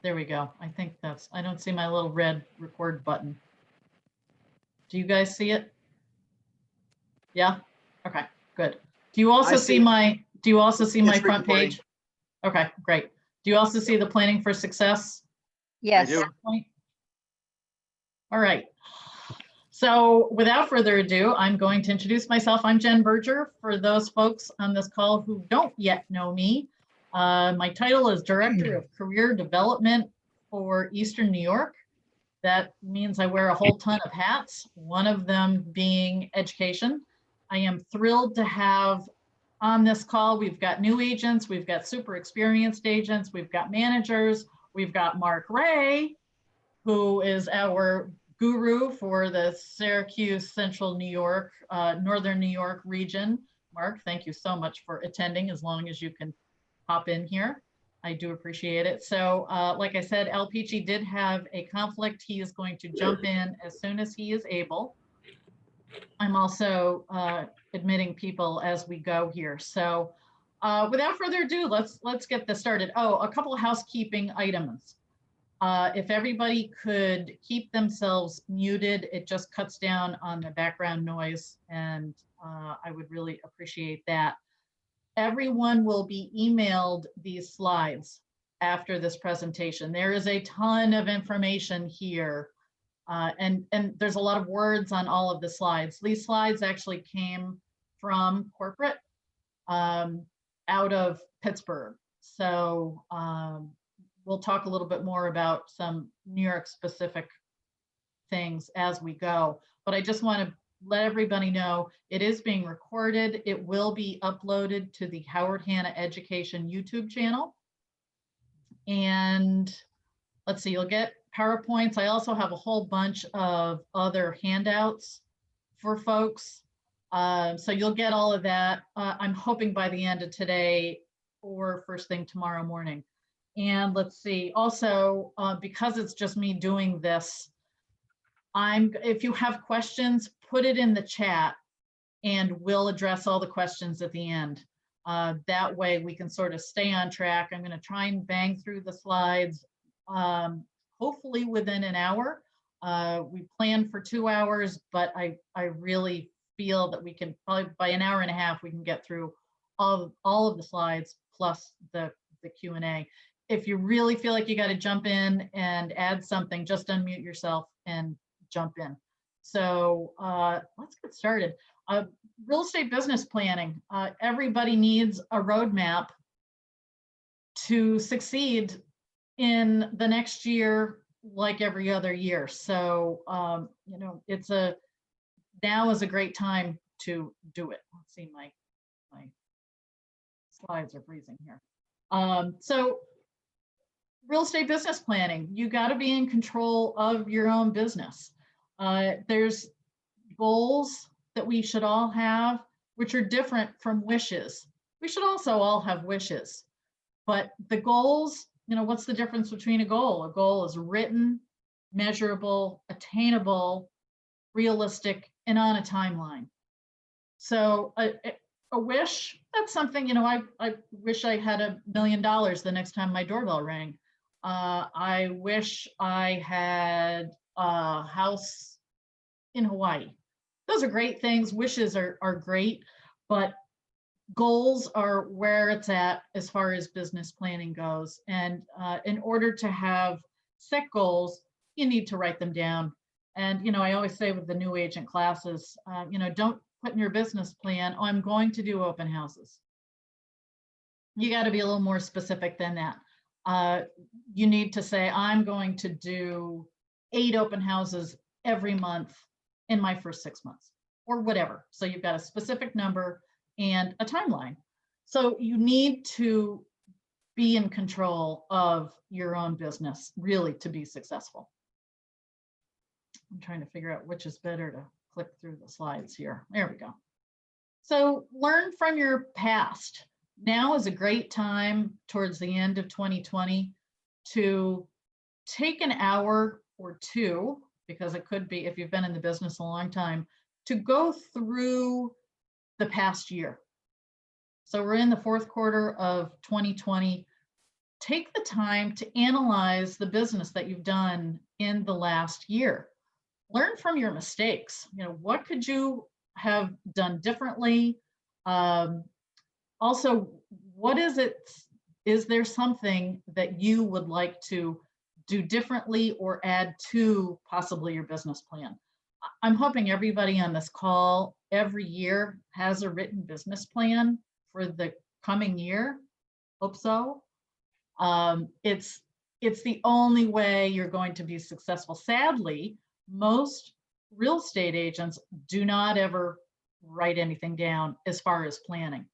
There we go. I think that's, I don't see my little red record button. Do you guys see it? Yeah? Okay, good. Do you also see my, front page? Okay, great. Do you also see the planning for success? Yes. I do. All right. So without further ado, I'm going to introduce myself. I'm Jen Berger. For those folks on this call who don't yet know me, my title is Director of Career Development for Eastern New York. That means I wear a whole ton of hats, one of them being education. I am thrilled to have on this call, we've got new agents, we've got super experienced agents, we've got managers, we've got Mark Ray, who is our guru for the Syracuse, Central New York, Northern New York region. Mark, thank you so much for attending, as long as you can hop in here. I do appreciate it. So like I said, Al Peachy did have a conflict. He is going to jump in as soon as he is able. I'm also admitting people as we go here. So without further ado, let's get this started. Oh, a couple of housekeeping items. If everybody could keep themselves muted, it just cuts down on the background noise, and I would really appreciate that. Everyone will be emailed these slides after this presentation. There is a ton of information here, and there's a lot of words on all of the slides. These slides actually came from corporate out of Pittsburgh. So we'll talk a little bit more about some New York specific things as we go, but I just want to let everybody know it is being recorded. It will be uploaded to the Howard Hanna Education YouTube channel. And let's see, you'll get PowerPoints. I also have a whole bunch of other handouts for folks. So you'll get all of that. I'm hoping by the end of today or first thing tomorrow morning. And let's see, also, because it's just me doing this, if you have questions, put it in the chat and we'll address all the questions at the end. That way we can sort of stay on track. I'm going to try and bang through the slides, hopefully within an hour. We planned for 2 hours, but I really feel that we can probably by an hour and a half, we can get through all of the slides plus the Q&A. If you really feel like you got to jump in and add something, just unmute yourself and jump in. So let's get started. Real estate business planning. Everybody needs a roadmap to succeed in the next year, like every other year. So you know, now is a great time to do it. Let's see, my slides are freezing here. So real estate business planning, you got to be in control of your own business. There's goals that we should all have, which are different from wishes. We should also all have wishes, but the goals, you know, what's the difference between a goal? A goal is written, measurable, attainable, realistic, and on a timeline. So a wish, that's something, you know, I wish I had $1 million the next time my doorbell rang. I wish I had a house in Hawaii. Those are great things. Wishes are great, but goals are where it's at as far as business planning goes. And in order to have set goals, you need to write them down. And, you know, I always say with the new agent classes, you know, don't put in your business plan, oh, I'm going to do open houses. You got to be a little more specific than that. You need to say, I'm going to do 8 open houses every month in my first 6 months or whatever. So you've got a specific number and a timeline. So you need to be in control of your own business really to be successful. I'm trying to figure out which is better to click through the slides here. There we go. So learn from your past. Now is a great time towards the end of 2020 to take an hour or two, because it could be, if you've been in the business a long time, to go through the past year. So we're in the 4th quarter of 2020. take the time to analyze the business that you've done in the last year. Learn from your mistakes. What could you have done differently? Also, what is it? Is there something that you would like to do differently or add to possibly your business plan? I'm hoping everybody on this call every year has a written business plan for the coming year. Hope so. It's the only way you're going to be successful. Sadly, most real estate agents do not ever write anything down as far as planning.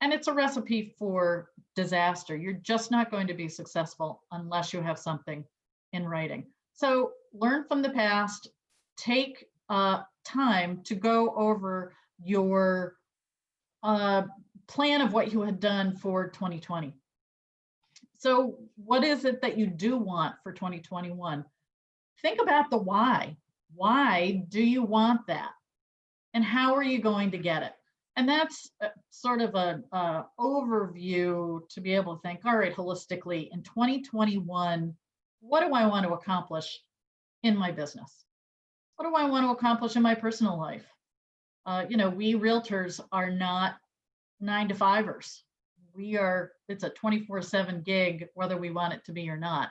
And it's a recipe for disaster. You're just not going to be successful unless you have something in writing. So learn from the past, take time to go over your plan of what you had done for 2020. So what is it that you do want for 2021? Think about the why. Why do you want that? And how are you going to get it? And that's sort of an overview to be able to think, all right, holistically, in 2021, what do I want to accomplish in my business? What do I want to accomplish in my personal life? We realtors are not 9-to-5ers. It's a 24/7 gig, whether we want it to be or not.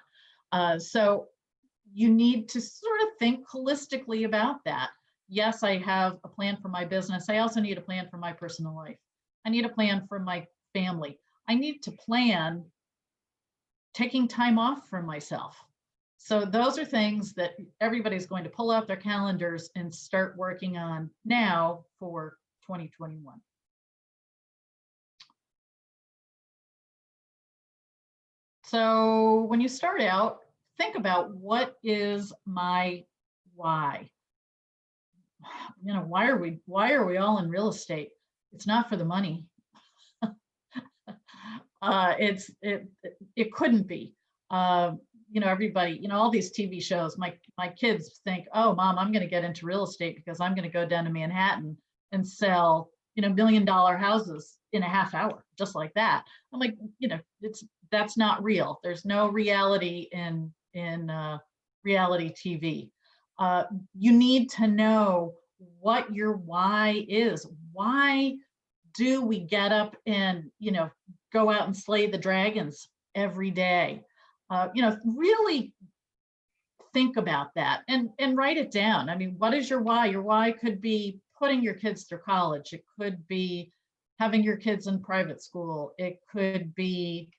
So you need to sort of think holistically about that. Yes, I have a plan for my business. I also need a plan for my personal life. I need a plan for my family. I need to plan taking time off for myself. So those are things that everybody's going to pull out their calendars and start working on now for 2021. So when you start out, think about, what is my why? Why are we all in real estate? It's not for the money. It couldn't be. Everybody, all these TV shows, my kids think, oh, Mom, I'm going to get into real estate because I'm going to go down to Manhattan and sell, $1 million houses in a half hour, just like that. I'm like, that's not real. There's no reality in reality TV. You need to know what your why is. Why do we get up and go out and slay the dragons every day? Really think about that and write it down. I mean, what is your why? Your why could be putting your kids through college. It could be having your kids in private school. It could be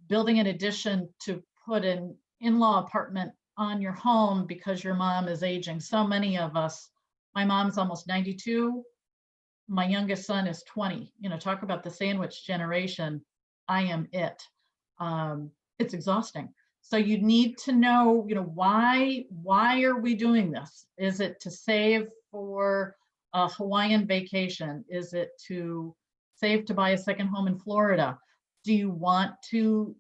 building an addition to put an in-law apartment on your home because your mom is aging. So many of us, my mom's almost 92. My youngest son is 20. Talk about the sandwich generation. I am it. It's exhausting. So you need to know, why are we doing this? Is it to save for a Hawaiian vacation? Is it to save to buy a second home in Florida? Do you want to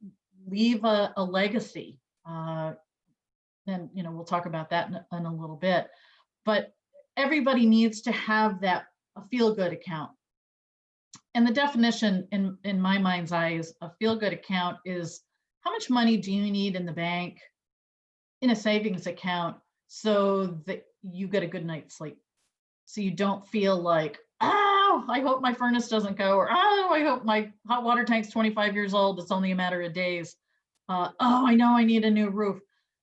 leave a legacy? And we'll talk about that in a little bit. But everybody needs to have a feel-good account. And the definition in my mind's eye is a feel-good account is, how much money do you need in the bank, in a savings account, so that you get a good night's sleep? So you don't feel like, oh, I hope my furnace doesn't go, or oh, I hope my hot water tank's 25 years old. It's only a matter of days. Oh, I know I need a new roof.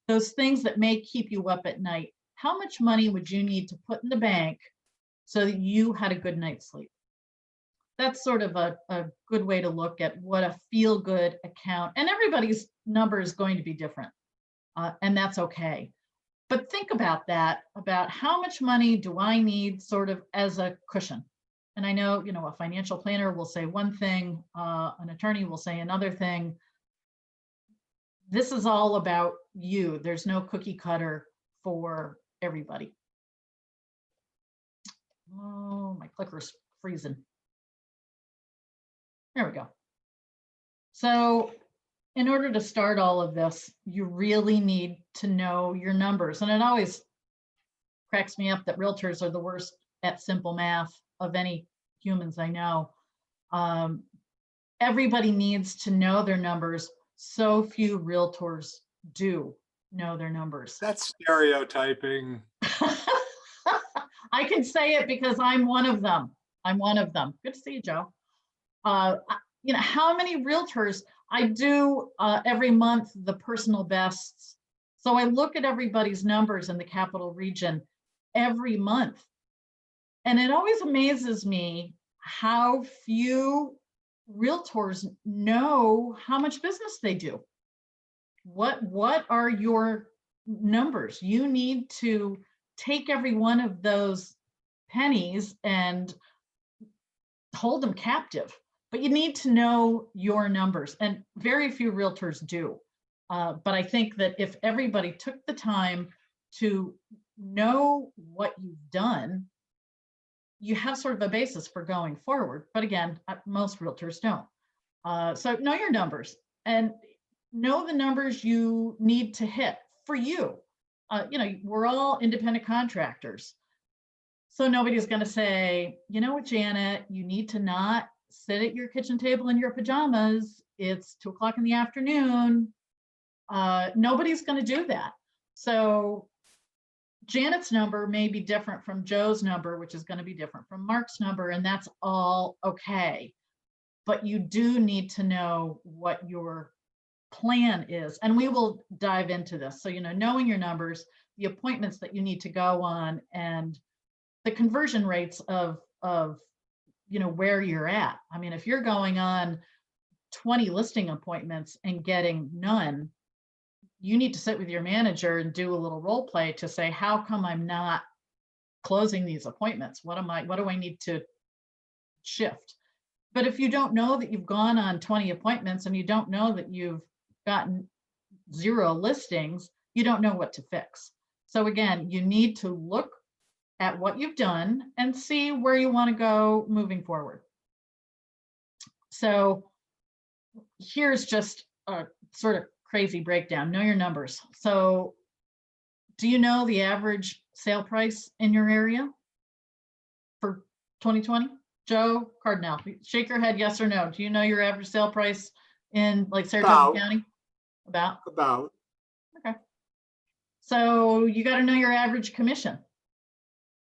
Those things that may keep you up at night. How much money would you need to put in the bank so that you had a good night's sleep? That's sort of a good way to look at what a feel-good account, and everybody's number is going to be different, and that's okay. But think about that, about how much money do I need sort of as a cushion? And I know, a financial planner will say one thing, an attorney will say another thing. This is all about you. There's no cookie cutter for everybody. Oh, my clicker's freezing. There we go. So in order to start all of this, you really need to know your numbers. And it always cracks me up that realtors are the worst at simple math of any humans I know. Everybody needs to know their numbers so few realtors do know their numbers. That's stereotyping. I can say it because I'm one of them. I'm one of them. Good to see you, Joe. You know, how many realtors I do every month, the personal bests. So I look at everybody's numbers in the capital region every month. And it always amazes me how few realtors know how much business they do. What are your numbers? You need to take every one of those pennies and hold them captive, but you need to know your numbers, and very few realtors do. But I think that if everybody took the time to know what you've done, you have sort of a basis for going forward. But again, most realtors don't. So know your numbers and know the numbers you need to hit for you. You know, we're all independent contractors. So nobody's going to say, you know what, Janet, you need to not sit at your kitchen table in your pajamas. It's 2 o'clock in the afternoon. Nobody's going to do that. So Janet's number may be different from Joe's number, which is going to be different from Mark's number, and that's all okay. But you do need to know what your plan is, and we will dive into this. So, you know, knowing your numbers, the appointments that you need to go on, and the conversion rates of you know, where you're at. I mean, if you're going on 20 listing appointments and getting none, you need to sit with your manager and do a little role play to say, how come I'm not closing these appointments? What do I need to shift? But if you don't know that you've gone on 20 appointments and you don't know that you've gotten 0 listings, you don't know what to fix. So again, you need to look at what you've done and see where you want to go moving forward. So here's just a sort of crazy breakdown. Know your numbers. So do you know the average sale price in your area for 2020? Joe Cardinal, shake your head, yes or no. Do you know your average sale price in like Saratoga County? About. Okay. So you got to know your average commission.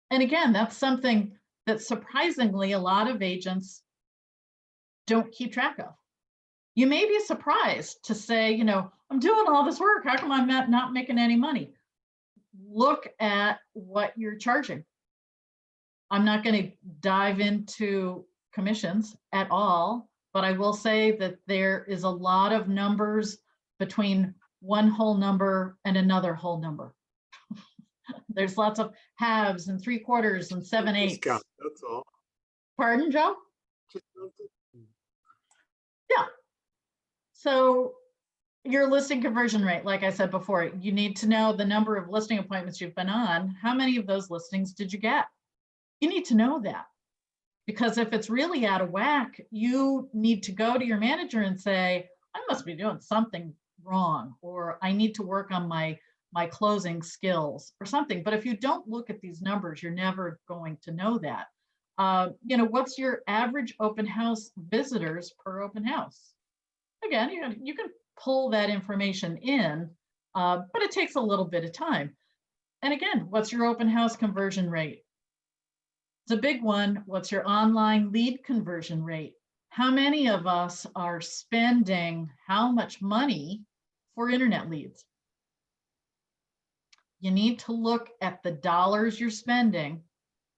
And again, that's something that surprisingly a lot of agents don't keep track of. You may be surprised to say, you know, I'm doing all this work. How come I'm not making any money? Look at what you're charging. I'm not going to dive into commissions at all, but I will say that there is a lot of numbers between one whole number and another whole number. There's lots of halves and 3/4 and 7/8. That's all. Pardon, Joe? Yeah. So your listing conversion rate, like I said before, you need to know the number of listing appointments you've been on. How many of those listings did you get? You need to know that, because if it's really out of whack, you need to go to your manager and say, I must be doing something wrong, or I need to work on my closing skills or something. But if you don't look at these numbers, you're never going to know that. You know, what's your average open house visitors per open house? Again, you can pull that information in, but it takes a little bit of time. And again, what's your open house conversion rate? It's a big one. What's your online lead conversion rate? How many of us are spending how much money for internet leads? You need to look at the dollars you're spending,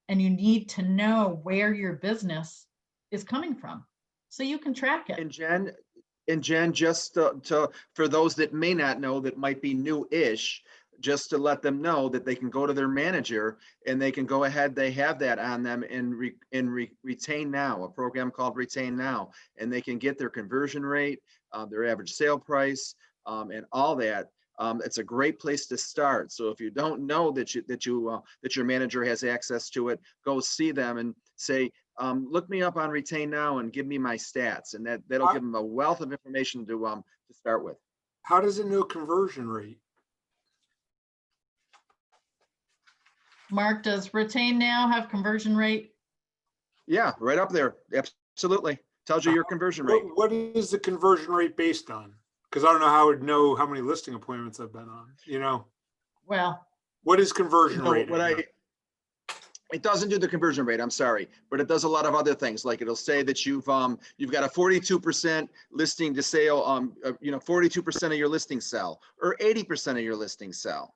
and you need to know where your business is coming from so you can track it. And Jen, just for those that may not know, that might be new-ish, just to let them know that they can go to their manager and they can go ahead, they have that on them in Retain Now, a program called Retain Now, and they can get their conversion rate, their average sale price, and all that. It's a great place to start. So if you don't know that your manager has access to it, go see them and say, look me up on Retain Now and give me my stats, and that'll give them a wealth of information to start with. How does it know conversion rate? Mark, does Retain Now have conversion rate? Yeah, right up there. Absolutely. Tells you your conversion rate. What is the conversion rate based on? Because I don't know how I would know how many listing appointments I've been on, you know? Well, What is conversion No, rate? it doesn't do the conversion rate, I'm sorry, but it does a lot of other things. Like it'll say that you've got a 42% listing to sale, 42% of your listing sell, or 80% of your listing sell.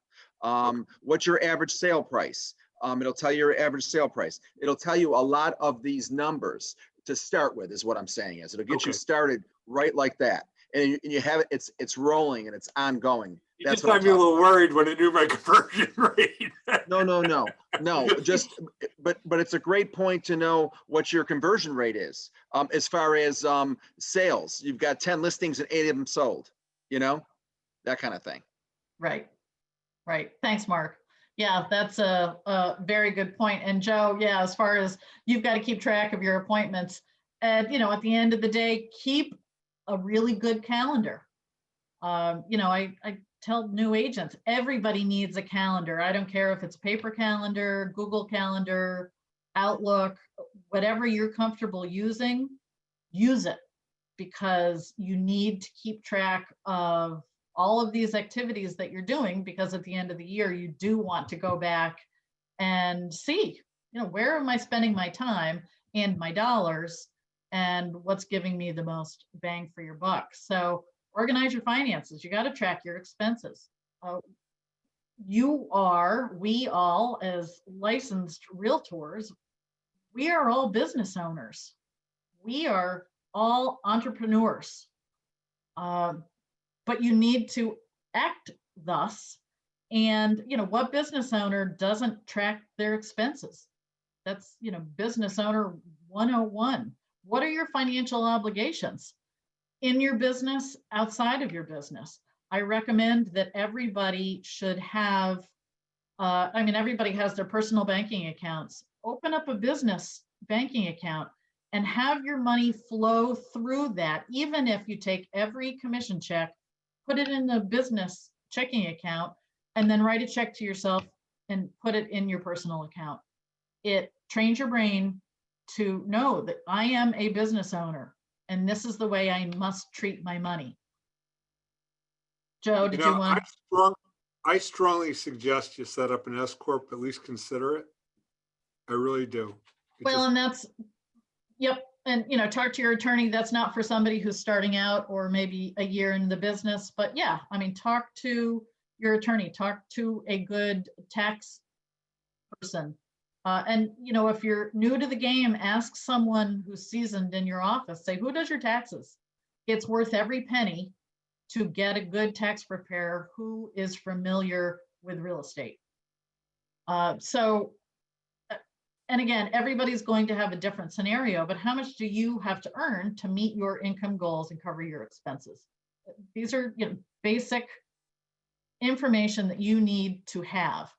What's your average sale price? It'll tell you your average sale price. It'll tell you a lot of these numbers to start with, is what I'm saying is it'll get you Okay. started right like that. And you have it, it's rolling and it's ongoing. You That's just what I'm had me a talking little worried when it knew my conversion rate. No, just, but it's a great point to know what your conversion rate is. As far as sales, you've got 10 listings and 8 of them sold, that kind of thing. right. Thanks, Mark. Yeah, that's a very good point. And Joe, yeah, as far as you've got to keep track of your appointments, and at the end of the day, keep a really good calendar. I tell new agents, everybody needs a calendar. I don't care if it's paper calendar, Google Calendar, Outlook, whatever you're comfortable using, use it, because you need to keep track of all of these activities that you're doing, because at the end of the year, you do want to go back and see, where am I spending my time and my dollars, and what's giving me the most bang for your buck. So organize your finances. You got to track your expenses. We all, as licensed realtors, we are all business owners. We are all entrepreneurs. But you need to act thus. And, what business owner doesn't track their expenses? That's, business owner 101. What are your financial obligations in your business, outside of your business? I recommend that everybody should have, everybody has their personal banking accounts. Open up a business banking account and have your money flow through that. Even if you take every commission check, put it in the business checking account, and then write a check to yourself and put it in your personal account. It trains your brain to know that I am a business owner, and this is the way I must treat my money. Joe, did you want to? I strongly suggest you set up an S Corp, at least consider it. I really do. Well, and that's, yep. And, talk to your attorney. That's not for somebody who's starting out or maybe a year in the business, but yeah, talk to your attorney, talk to a good tax person. And, if you're new to the game, ask someone who's seasoned in your office. Say, who does your taxes? It's worth every penny to get a good tax preparer who is familiar with real estate. And again, everybody's going to have a different scenario, but how much do you have to earn to meet your income goals and cover your expenses? These are basic information that you need to have.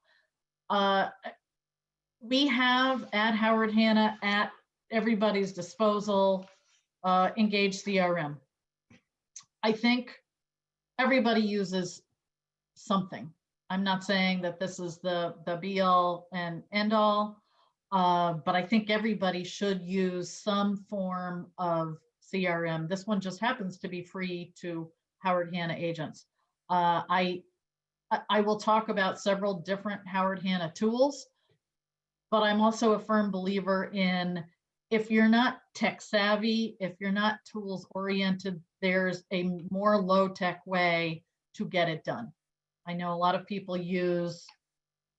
We have at Howard Hanna, at everybody's disposal, Engage CRM. I think everybody uses something. I'm not saying that this is the be all and end all, but I think everybody should use some form of CRM. This one just happens to be free to Howard Hanna agents. I will talk about several different Howard Hanna tools, but I'm also a firm believer in, if you're not tech savvy, if you're not tools oriented, there's a more low tech way to get it done. I know a lot of people use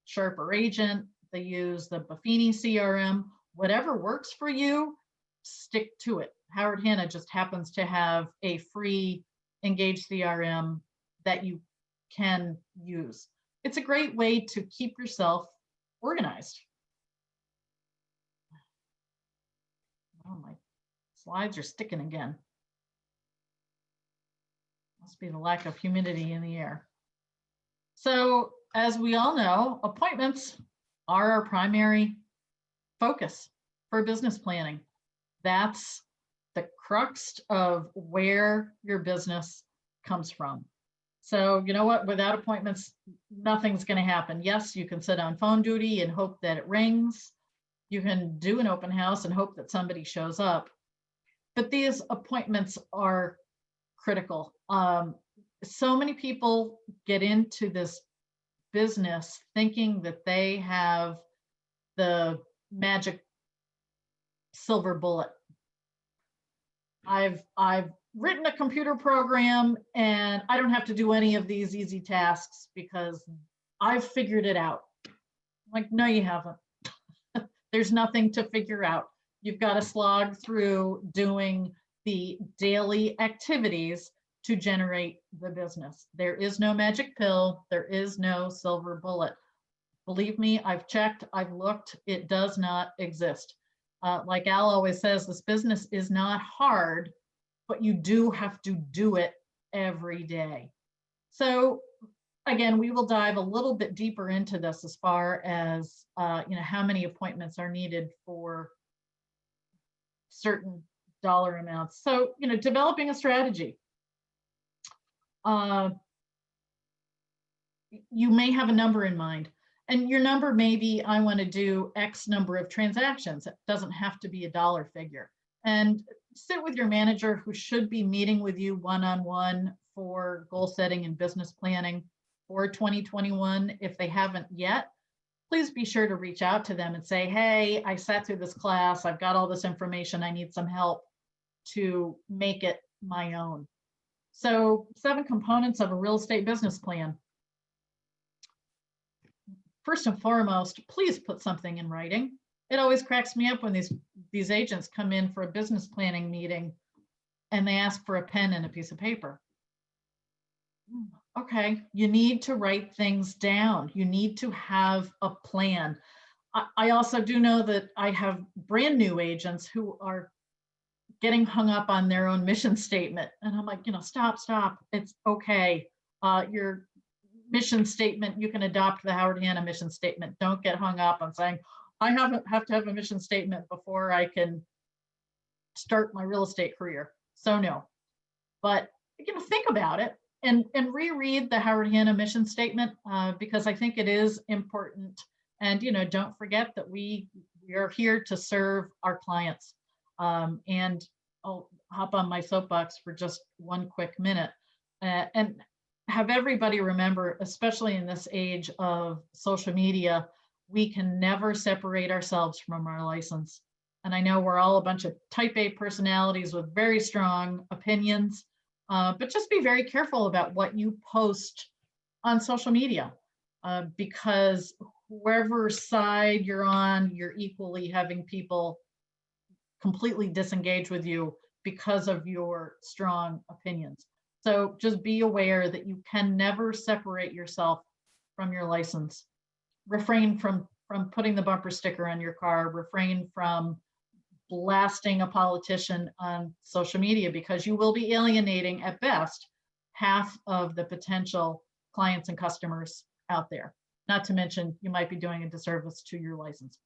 Sharper Agent, they use the Buffini CRM, whatever works for you, stick to it. Howard Hanna just happens to have a free Engage CRM that you can use. It's a great way to keep yourself organized. Oh, my slides are sticking again. Must be the lack of humidity in the air. So, as we all know, appointments are our primary focus for business planning. That's the crux of where your business comes from. So, you know what? Without appointments, nothing's going to happen. Yes, you can sit on phone duty and hope that it rings. You can do an open house and hope that somebody shows up. But these appointments are critical. So many people get into this business thinking that they have the magic silver bullet. I've written a computer program and I don't have to do any of these easy tasks because I've figured it out. I'm like, no, you haven't. There's nothing to figure out. You've got to slog through doing the daily activities to generate the business. There is no magic pill. There is no silver bullet. Believe me, I've checked, I've looked, it does not exist. Like Al always says, this business is not hard, but you do have to do it every day. So again, we will dive a little bit deeper into this as far as how many appointments are needed for certain dollar amounts. So developing a strategy. You may have a number in mind, and your number may be, I want to do X number of transactions. It doesn't have to be a dollar figure. And sit with your manager, who should be meeting with you one-on-one for goal setting and business planning for 2021. If they haven't yet, please be sure to reach out to them and say, hey, I sat through this class. I've got all this information. I need some help to make it my own. So 7 components of a real estate business plan. First and foremost, please put something in writing. It always cracks me up when these agents come in for a business planning meeting and they ask for a pen and a piece of paper. Okay, you need to write things down. You need to have a plan. I also do know that I have brand new agents who are getting hung up on their own mission statement. And I'm like, stop. It's okay. Your mission statement, you can adopt the Howard Hanna mission statement. Don't get hung up on saying, I have to have a mission statement before I can start my real estate career. So no, but think about it and reread the Howard Hanna mission statement because I think it is important. And don't forget that we are here to serve our clients. And I'll hop on my soapbox for just one quick minute and have everybody remember, especially in this age of social media, we can never separate ourselves from our license. And I know we're all a bunch of type A personalities with very strong opinions, but just be very careful about what you post on social media because whoever side you're on, you're equally having people completely disengage with you because of your strong opinions. So just be aware that you can never separate yourself from your license. Refrain from putting the bumper sticker on your car. Refrain from blasting a politician on social media because you will be alienating at best half of the potential clients and customers out there. Not to mention you might be doing a disservice to your license.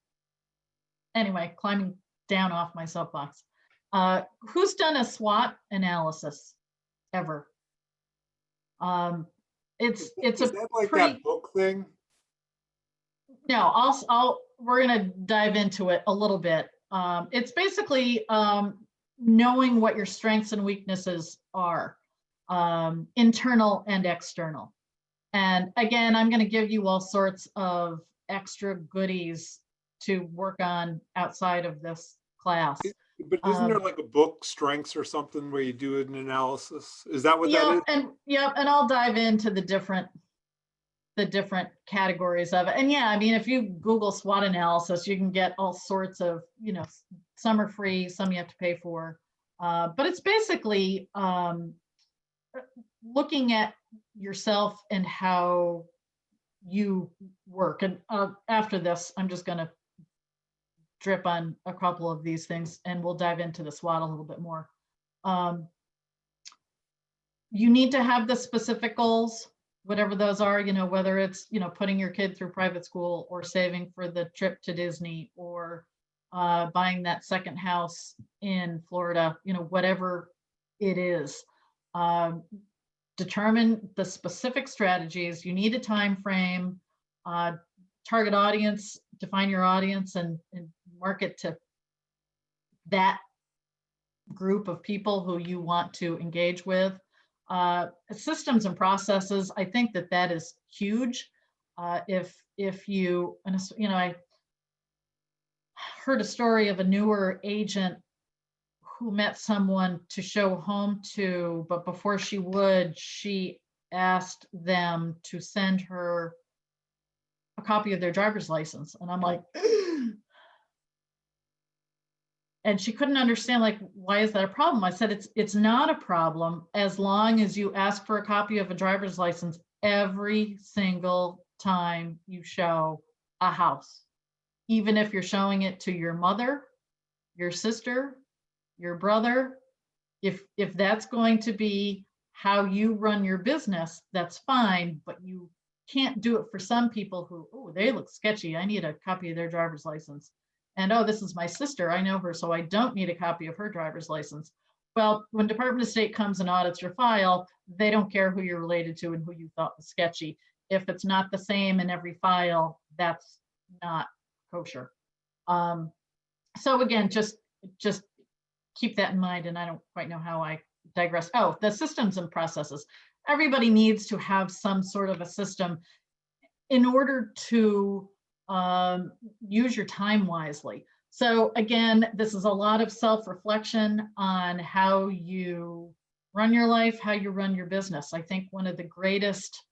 Anyway, climbing down off my soapbox. Who's done a SWOT analysis ever? It's Is that like that book thing? No, we're gonna dive into it a little bit. It's basically knowing what your strengths and weaknesses are, internal and external. And again, I'm going to give you all sorts of extra goodies to work on outside of this class. But isn't there like a book, Strengths or something, where you do an analysis? Is that what that is? And I'll dive into the different categories of it. And yeah, I mean, if you Google SWOT analysis, you can get all sorts of, some are free, some you have to pay for. But it's basically looking at yourself and how you work. And after this, I'm just going to drip on a couple of these things and we'll dive into the SWOT a little bit more. You need to have the specific goals, whatever those are, whether it's, putting your kid through private school or saving for the trip to Disney or buying that second house in Florida, whatever it is. Determine the specific strategies. You need a time frame, target audience, define your audience and market to that group of people who you want to engage with. Systems and processes, I think that that is huge. If you, and you know, I heard a story of a newer agent who met someone to show home to, but before she would, she asked them to send her a copy of their driver's license. And I'm like, and she couldn't understand, like, why is that a problem? I said, it's not a problem as long as you ask for a copy of a driver's license every single time you show a house, even if you're showing it to your mother, your sister, your brother. If that's going to be how you run your business, that's fine, but you can't do it for some people who, oh, they look sketchy, I need a copy of their driver's license. And, oh, this is my sister, I know her, so I don't need a copy of her driver's license. Well, when Department of State comes and audits your file, they don't care who you're related to and who you thought was sketchy. If it's not the same in every file, that's not kosher. So again, just keep that in mind. And I don't quite know how I digress. Oh, the systems and processes. Everybody needs to have some sort of a system in order to use your time wisely. So again, this is a lot of self-reflection on how you run your life, how you run your business. I think one of the greatest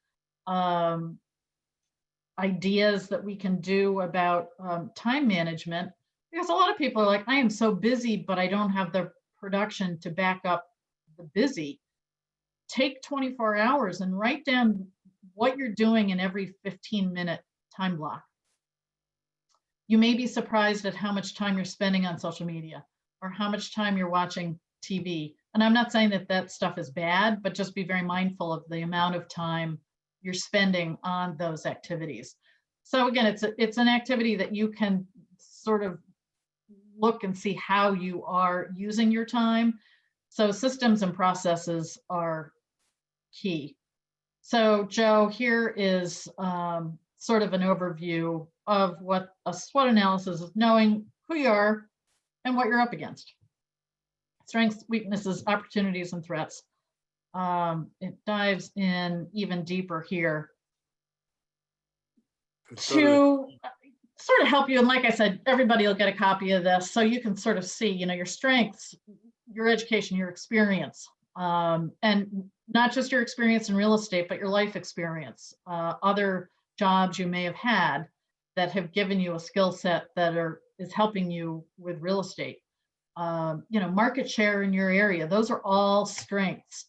ideas that we can do about time management, because a lot of people are like, I am so busy, but I don't have the production to back up the busy. Take 24 hours and write down what you're doing in every 15-minute time block. You may be surprised at how much time you're spending on social media or how much time you're watching TV. And I'm not saying that that stuff is bad, but just be very mindful of the amount of time you're spending on those activities. So again, it's an activity that you can sort of look and see how you are using your time. So systems and processes are key. So Joe, here is sort of an overview of what a SWOT analysis is: knowing who you are and what you're up against. Strengths, weaknesses, opportunities, and threats. It dives in even deeper here to sort of help you. And like I said, everybody will get a copy of this so you can sort of see, you know, your strengths, your education, your experience, and not just your experience in real estate, but your life experience, other jobs you may have had that have given you a skill set that is helping you with real estate. You know, market share in your area, those are all strengths.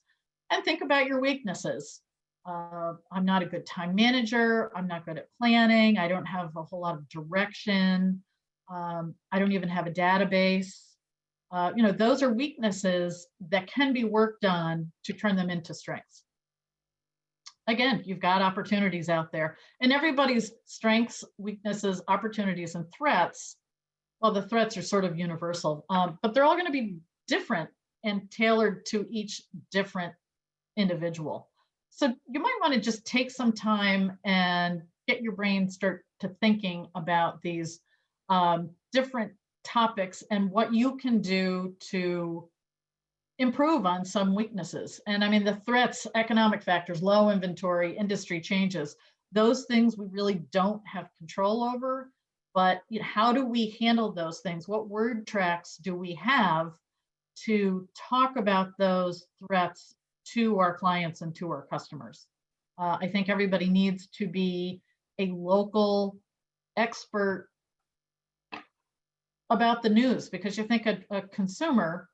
And think about your weaknesses. I'm not a good time manager. I'm not good at planning. I don't have a whole lot of direction. I don't even have a database. You know, those are weaknesses that can be worked on to turn them into strengths. Again, you've got opportunities out there, and everybody's strengths, weaknesses, opportunities, and threats, well, the threats are sort of universal, but they're all going to be different and tailored to each different individual. So you might want to just take some time and get your brain start to thinking about these different topics and what you can do to improve on some weaknesses. And I mean, the threats, economic factors, low inventory, industry changes, those things we really don't have control over. But you know, how do we handle those things? What word tracks do we have to talk about those threats to our clients and to our customers? I think everybody needs to be a local expert about the news, because you think a consumer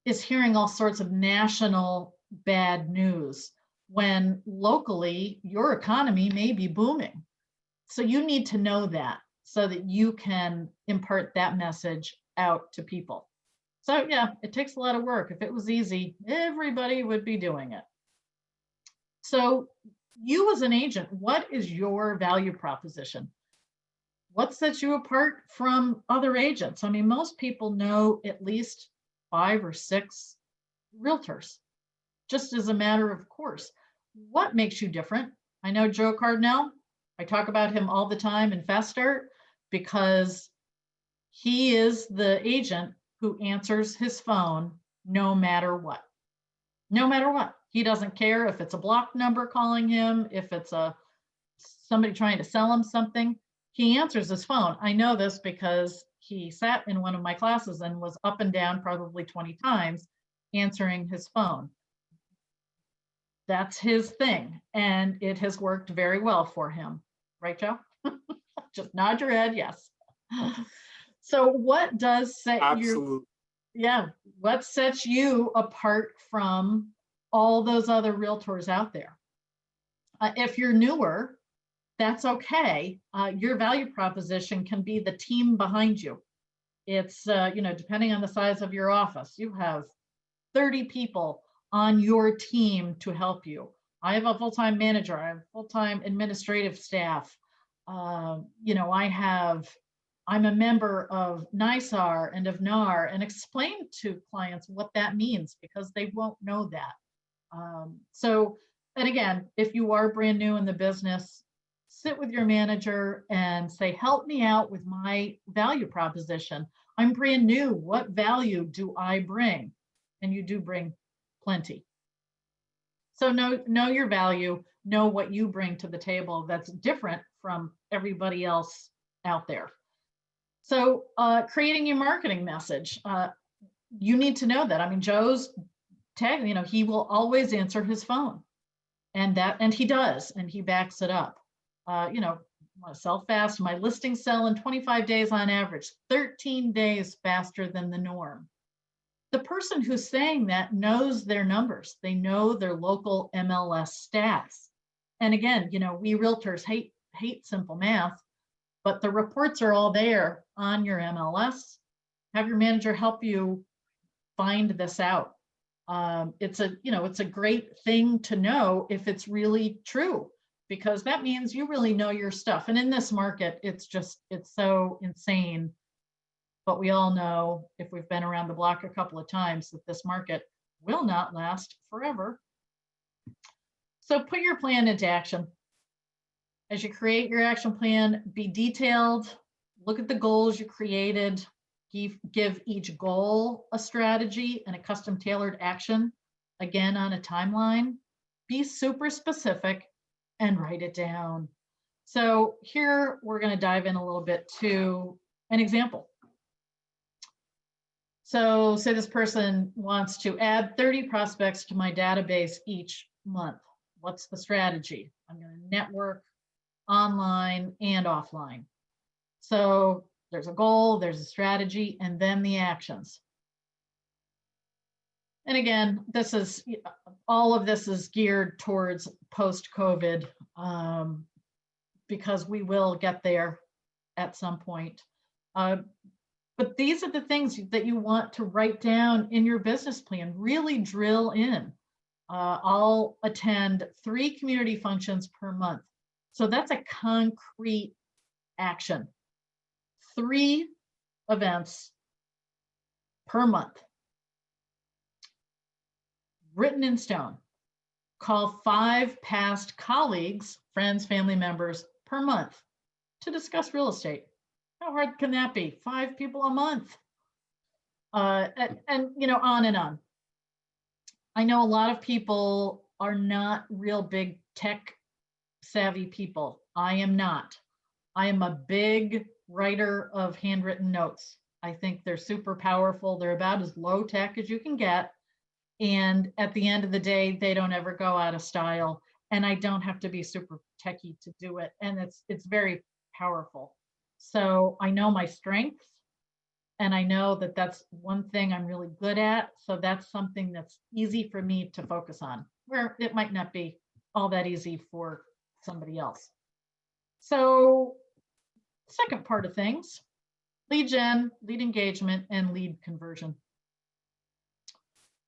is hearing all sorts of national bad news when locally your economy may be booming. So you need to know that so that you can impart that message out to people. So yeah, it takes a lot of work. If it was easy, everybody would be doing it. So you as an agent, what is your value proposition? What sets you apart from other agents? I mean, most people know at least 5 or 6 realtors, just as a matter of course. What makes you different? I know Joe Cardinal, I talk about him all the time in Fast Start because he is the agent who answers his phone no matter what. No matter what. He doesn't care if it's a block number calling him, if it's somebody trying to sell him something. He answers his phone. I know this because he sat in one of my classes and was up and down probably 20 times answering his phone. That's his thing, and it has worked very well for him. Right, Joe? Just nod your head, yes. So what does set Absolutely. what sets you apart from all those other realtors out there? If you're newer, that's okay. Your value proposition can be the team behind you. It's, depending on the size of your office, you have 30 people on your team to help you. I have a full-time manager, I have full-time administrative staff. I'm a member of NYSAR and of NAR, and explain to clients what that means because they won't know that. And again, if you are brand new in the business, sit with your manager and say, help me out with my value proposition. I'm brand new. What value do I bring? And you do bring plenty. So know your value, know what you bring to the table that's different from everybody else out there. So creating your marketing message, you need to know that. I mean, Joe's tag, he will always answer his phone, and he does, and he backs it up. I want to sell fast. My listings sell in 25 days on average, 13 days faster than the norm. The person who's saying that knows their numbers. They know their local MLS stats. And again, we realtors hate simple math, but the reports are all there on your MLS. Have your manager help you find this out. It's a great thing to know if it's really true, because that means you really know your stuff. And in this market, it's so insane. But we all know, if we've been around the block a couple of times, that this market will not last forever. So put your plan into action. As you create your action plan, be detailed, look at the goals you created, give each goal a strategy and a custom tailored action, again on a timeline. Be super specific and write it down. So here we're going to dive in a little bit to an example. So say this person wants to add 30 prospects to my database each month. What's the strategy? I'm going to network online and offline. So there's a goal, there's a strategy, and then the actions. And again, all of this is geared towards post-COVID, because we will get there at some point. But these are the things that you want to write down in your business plan. Really drill in. I'll attend 3 community functions per month. So that's a concrete action. 3 events per month. Written in stone. Call 5 past colleagues, friends, family members per month to discuss real estate. How hard can that be? 5 people a month. And on and on. I know a lot of people are not real big tech savvy people. I am not. I am a big writer of handwritten notes. I think they're super powerful. They're about as low tech as you can get. And at the end of the day, they don't ever go out of style. And I don't have to be super techie to do it. And it's very powerful. So I know my strengths, and I know that that's one thing I'm really good at. So that's something that's easy for me to focus on, where it might not be all that easy for somebody else. So second part of things, lead gen, lead engagement, and lead conversion.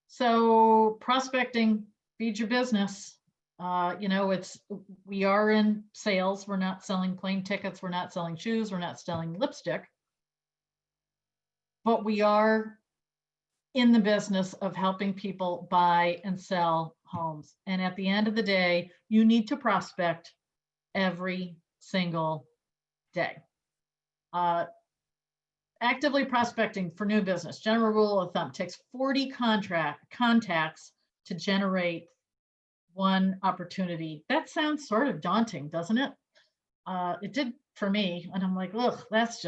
So prospecting feeds your business. We are in sales. We're not selling plane tickets. We're not selling shoes. We're not selling lipstick. But we are in the business of helping people buy and sell homes. And at the end of the day, you need to prospect every single day. Actively prospecting for new business, general rule of thumb, takes 40 contacts to generate one opportunity. That sounds sort of daunting, doesn't it? It did for me. And I'm like, look, that's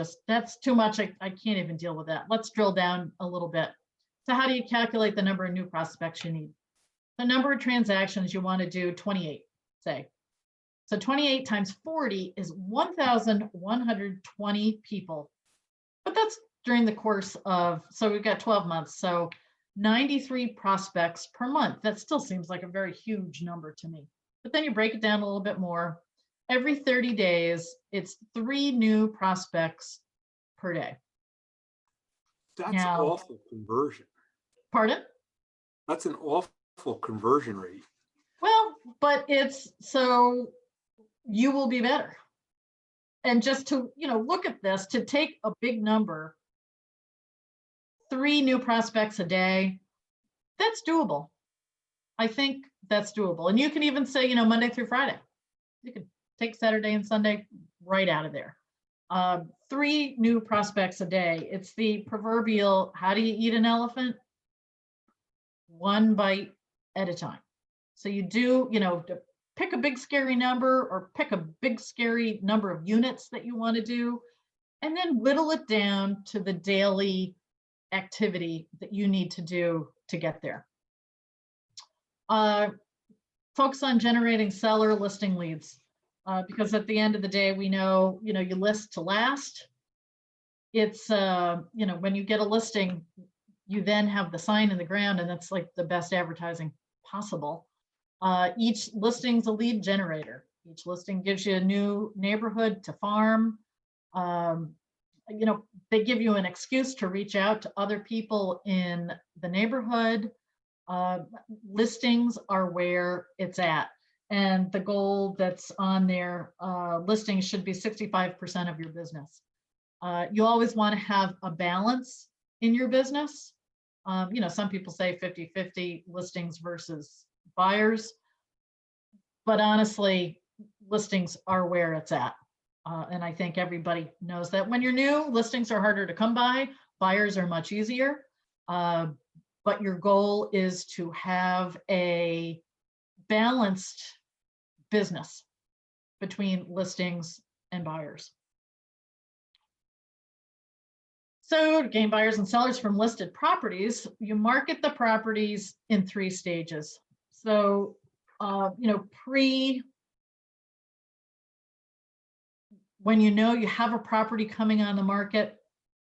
too much. I can't even deal with that. Let's drill down a little bit. So how do you calculate the number of new prospects you need? The number of transactions you want to do, 28, say. So 28 times 40 is 1,120 people. But that's during the course of, so we've got 12 months. So 93 prospects per month. That still seems like a very huge number to me. But then you break it down a little bit more. Every 30 days, it's 3 new prospects per day. That's Now, awful conversion. Pardon? That's an awful conversion rate. Well, but it's so you will be better. And just to, look at this, to take a big number, 3 new prospects a day, that's doable. I think that's doable. And you can even say, Monday through Friday. You can take Saturday and Sunday right out of there. 3 new prospects a day. It's the proverbial, how do you eat an elephant? One bite at a time. So you do, pick a big scary number or pick a big scary number of units that you want to do, and then whittle it down to the daily activity that you need to do to get there. Focus on generating seller listing leads, because at the end of the day, we know, you list to last. It's, when you get a listing, you then have the sign in the ground, and that's like the best advertising possible. Each listing's a lead generator. Each listing gives you a new neighborhood to farm. They give you an excuse to reach out to other people in the neighborhood. Listings are where it's at. And the goal that's on their listings should be 65% of your business. You always want to have a balance in your business. Some people say 50-50 listings versus buyers, but honestly, listings are where it's at. And I think everybody knows that. When you're new, listings are harder to come by, buyers are much easier. But your goal is to have a balanced business between listings and buyers. So to gain buyers and sellers from listed properties, you market the properties in 3 stages. So, when you have a property coming on the market,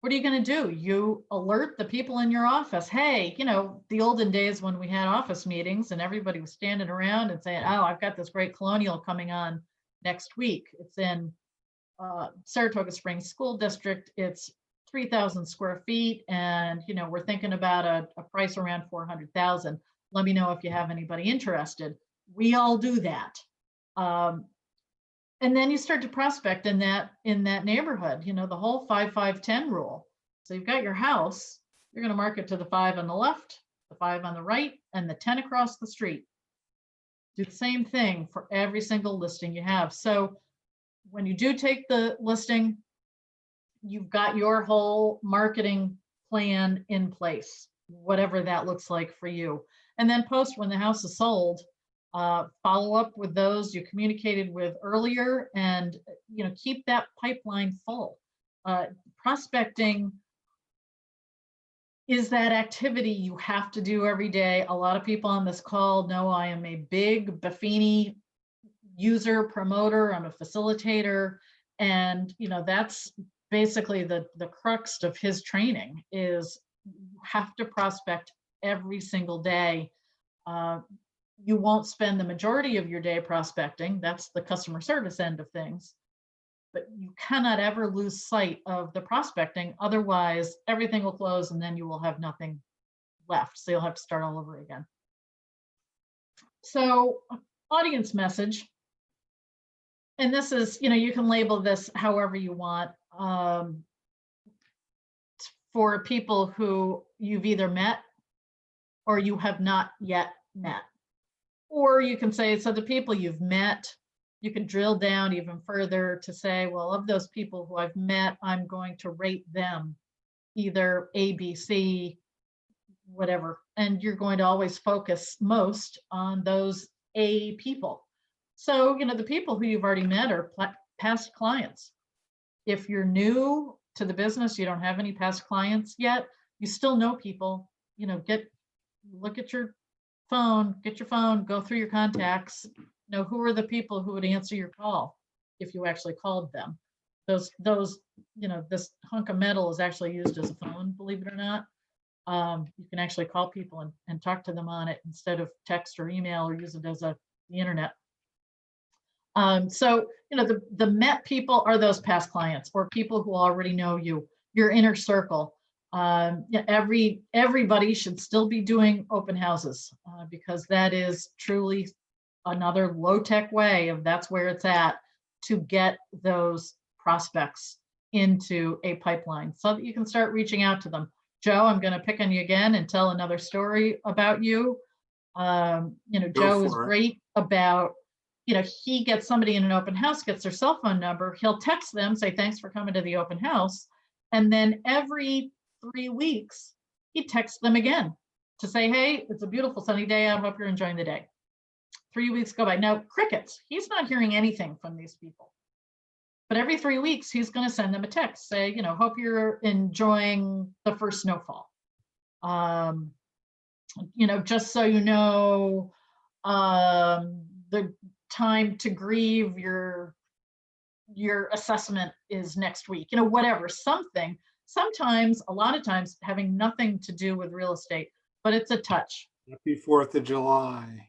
what are you going to do? You alert the people in your office. Hey, the olden days when we had office meetings and everybody was standing around and saying, oh, I've got this great colonial coming on next week. It's in Saratoga Springs School District. It's 3,000 square feet. And, we're thinking about a price around 400,000. Let me know if you have anybody interested. We all do that. And then you start to prospect in that neighborhood, the whole 5-5-10 rule. So you've got your house, you're going to market to the 5 on the left, the 5 on the right, and the 10 across the street. Do the same thing for every single listing you have. So when you do take the listing, you've got your whole marketing plan in place, whatever that looks like for you. And then post when the house is sold. Follow up with those you communicated with earlier, and keep that pipeline full. Prospecting is that activity you have to do every day. A lot of people on this call know I am a big Buffini user promoter. I'm a facilitator, and that's basically the crux of his training is you have to prospect every single day. You won't spend the majority of your day prospecting. That's the customer service end of things. But you cannot ever lose sight of the prospecting. Otherwise, everything will close and then you will have nothing left. So you'll have to start all over again. So audience message. And this is, you can label this however you want. For people who you've either met or you have not yet met. Or you can say, so the people you've met, you can drill down even further to say, well, of those people who I've met, I'm going to rate them either A, B, C, whatever. And you're going to always focus most on those a people. So, the people who you've already met are past clients. If you're new to the business, you don't have any past clients yet, you still know people, look at your phone, go through your contacts, who are the people who would answer your call if you actually called them. Those, this hunk of metal is actually used as a phone, believe it or not. You can actually call people and talk to them on it instead of text or email or use it as the internet. So, the met people are those past clients or people who already know you, your inner circle. Everybody should still be doing open houses because that is truly another low-tech way of that's where it's at to get those prospects into a pipeline so that you can start reaching out to them. Joe, I'm going to pick on you again and tell another story about you. Joe is great about, he gets somebody in an open house, gets their cell phone number, he'll text them, say, thanks for coming to the open house. And then every 3 weeks, he texts them again to say, hey, it's a beautiful sunny day. I hope you're enjoying the day. 3 weeks go by. Now, crickets, he's not hearing anything from these people. But every 3 weeks, he's going to send them a text, say, hope you're enjoying the first snowfall. Just so you know, the time to grieve, your assessment is next week, whatever, something. Sometimes, a lot of times, having nothing to do with real estate, but it's a touch. Happy 4th of July.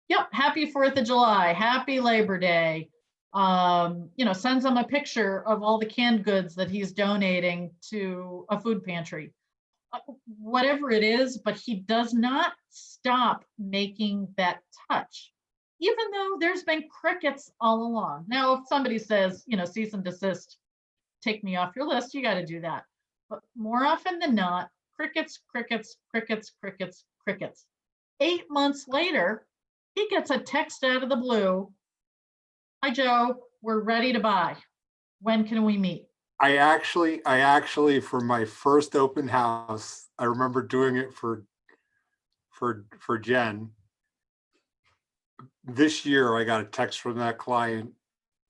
Yep, happy 4th of July, happy Labor Day. Sends them a picture of all the canned goods that he's donating to a food pantry. Whatever it is, but he does not stop making that touch, even though there's been crickets all along. Now, if somebody says, cease and desist, take me off your list, you got to do that. But more often than not, crickets, crickets, crickets, crickets, crickets. 8 months later, he gets a text out of the blue. Hi, Joe, we're ready to buy. When can we meet? I actually, for my first open house, I remember doing it for Jen. This year, I got a text from that client,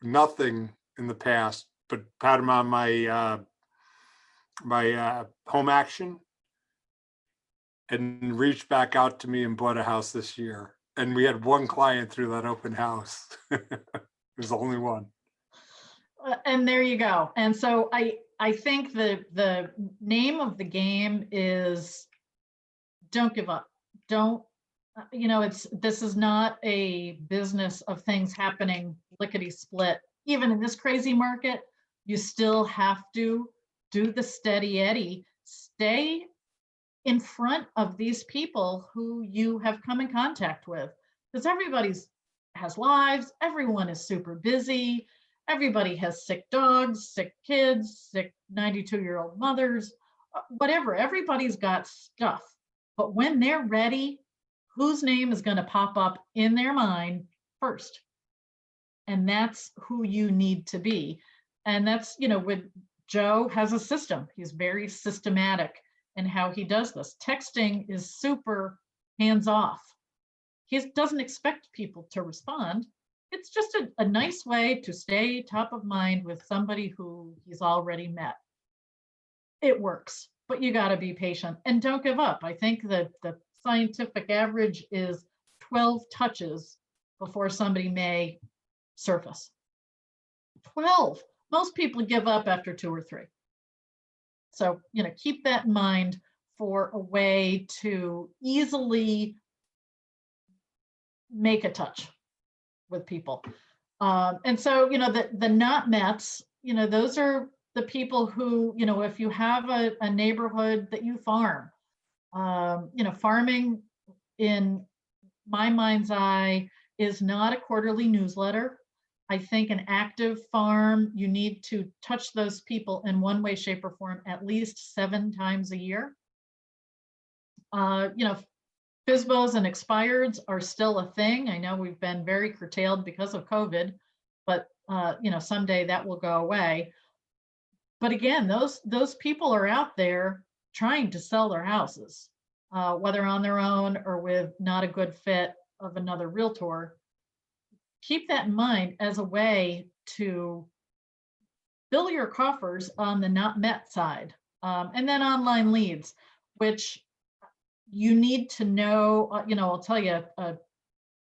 nothing in the past, but had him on my home action and reached back out to me and bought a house this year. And we had one client through that open house. There's only one. And there you go. And so I think the name of the game is don't give up. Don't, this is not a business of things happening lickety split. Even in this crazy market, you still have to do the steady Eddie, stay in front of these people who you have come in contact with, because everybody's has lives. Everyone is super busy. Everybody has sick dogs, sick kids, sick 92-year-old mothers, whatever. Everybody's got stuff. But when they're ready, whose name is going to pop up in their mind first? And that's who you need to be. And that's, with Joe has a system. He's very systematic in how he does this. Texting is super hands-off. He doesn't expect people to respond. It's just a nice way to stay top of mind with somebody who he's already met. It works, but you got to be patient and don't give up. I think that the scientific average is 12 touches before somebody may surface. 12. Most people give up after 2 or 3. So, keep that in mind for a way to easily make a touch with people. And so, the not mets, those are the people who, if you have a neighborhood that you farm, farming in my mind's eye is not a quarterly newsletter. I think an active farm, you need to touch those people in one way, shape, or form at least 7 times a year. FSBOs and expireds are still a thing. I know we've been very curtailed because of COVID, but someday that will go away. But again, those people are out there trying to sell their houses, whether on their own or with not a good fit of another realtor, keep that in mind as a way to fill your coffers on the not met side. And then online leads, which you need to know, I'll tell you a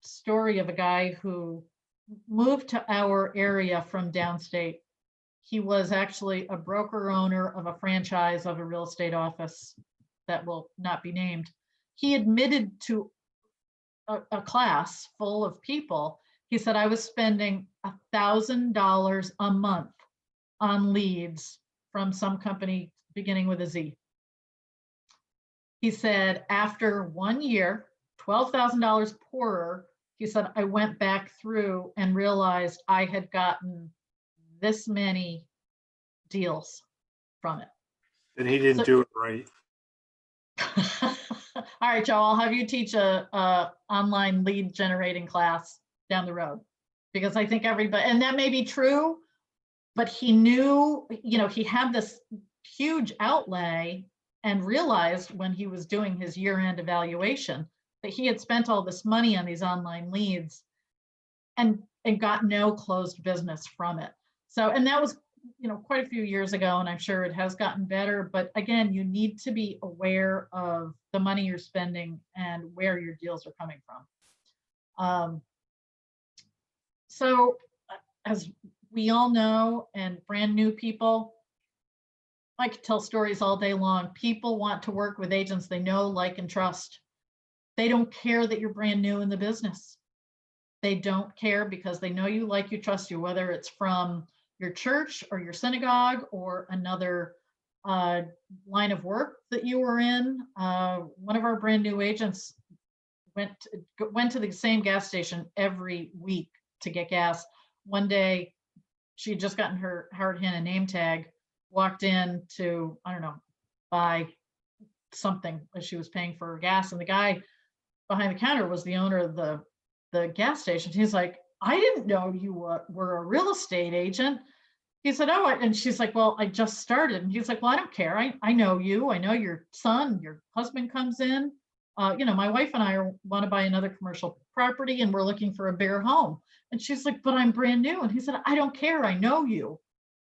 story of a guy who moved to our area from downstate. He was actually a broker owner of a franchise of a real estate office that will not be named. He admitted to a class full of people. He said, I was spending $1,000 a month on leads from some company beginning with a Z. He said, after 1 year, $12,000 poorer, he said, I went back through and realized I had gotten this many deals from it. And he didn't do it right. All right, Joe, I'll have you teach a online lead generating class down the road, because I think everybody, and that may be true, but he knew, he had this huge outlay and realized when he was doing his year-end evaluation that he had spent all this money on these online leads and got no closed business from it. So, and that was, quite a few years ago, and I'm sure it has gotten better. But again, you need to be aware of the money you're spending and where your deals are coming from. So as we all know, and brand new people, I could tell stories all day long. People want to work with agents they know, like, and trust. They don't care that you're brand new in the business. They don't care because they know you, like you, trust you, whether it's from your church or your synagogue or another line of work that you were in. One of our brand new agents went to the same gas station every week to get gas. One day, she had just gotten her hard Hanna name tag, walked in to, I don't know, buy something as she was paying for her gas. And the guy behind the counter was the owner of the gas station. He's like, I didn't know you were a real estate agent. He said, oh, and she's like, well, I just started. And he's like, well, I don't care. I know you. I know your son, your husband comes in. My wife and I want to buy another commercial property and we're looking for a bigger home. And she's like, but I'm brand new. And he said, I don't care. I know you.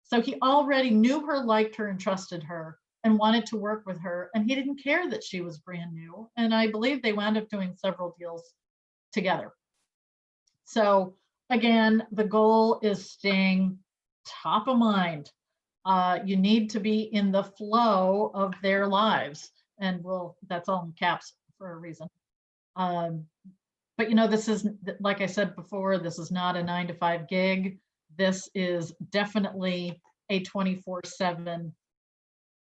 So he already knew her, liked her, and trusted her and wanted to work with her. And he didn't care that she was brand new. And I believe they wound up doing several deals together. So again, the goal is staying top of mind. You need to be in the flow of their lives. And that's all in caps for a reason. But this is, like I said before, this is not a 9-to-5 gig. This is definitely a 24/7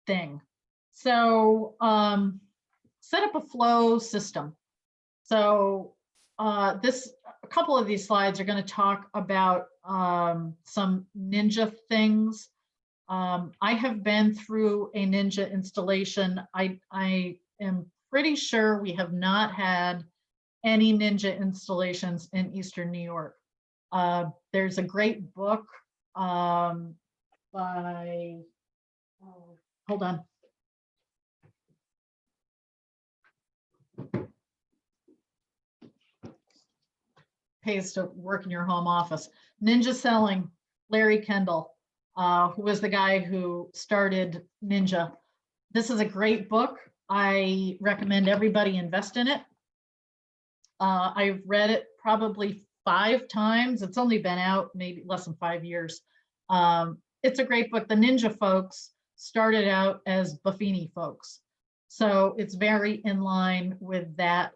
thing. So set up a flow system. So a couple of these slides are going to talk about some Ninja things. I have been through a Ninja installation. I am pretty sure we have not had any Ninja installations in Eastern New York. There's a great book by, hold on. Pays to work in your home office. Ninja Selling, Larry Kendall, who was the guy who started Ninja. This is a great book. I recommend everybody invest in it. I've read it probably 5 times. It's only been out maybe less than 5 years. It's a great book. The Ninja folks started out as Buffini folks. So it's very in line with that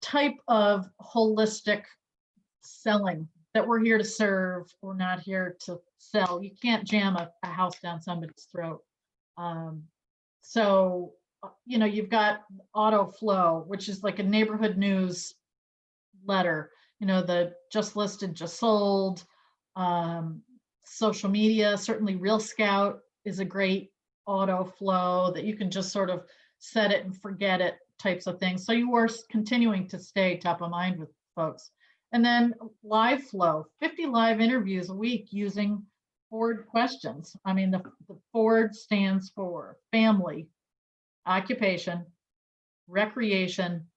type of holistic selling, that we're here to serve. We're not here to sell. You can't jam a house down somebody's throat. So, you've got Auto Flow, which is like a neighborhood news letter, the just listed, just sold, social media. Certainly Real Scout is a great auto flow that you can just sort of set it and forget it types of things. So you are continuing to stay top of mind with folks. And then Live Flow, 50 live interviews a week using Ford questions. I mean, the Ford stands for family, occupation, recreation,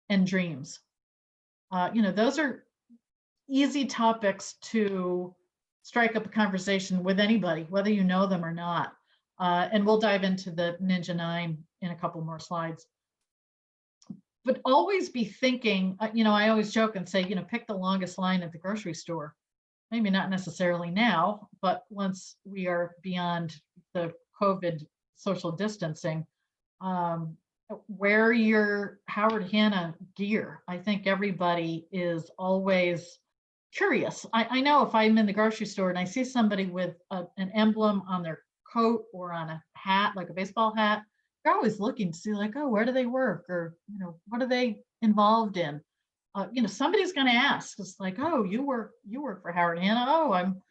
and dreams. Those are easy topics to strike up a conversation with anybody, whether you know them or not. And we'll dive into the Ninja 9 in a couple more slides. But always be thinking, I always joke and say, pick the longest line at the grocery store. Maybe not necessarily now, but once we are beyond the COVID social distancing, wear your Howard Hanna gear. I think everybody is always curious. I know if I'm in the grocery store and I see somebody with an emblem on their coat or on a hat, like a baseball hat, they're always looking to see like, oh, where do they work? Or, what are they involved in? Somebody's going to ask. It's like, oh, you work for Howard Hanna. Oh, I'm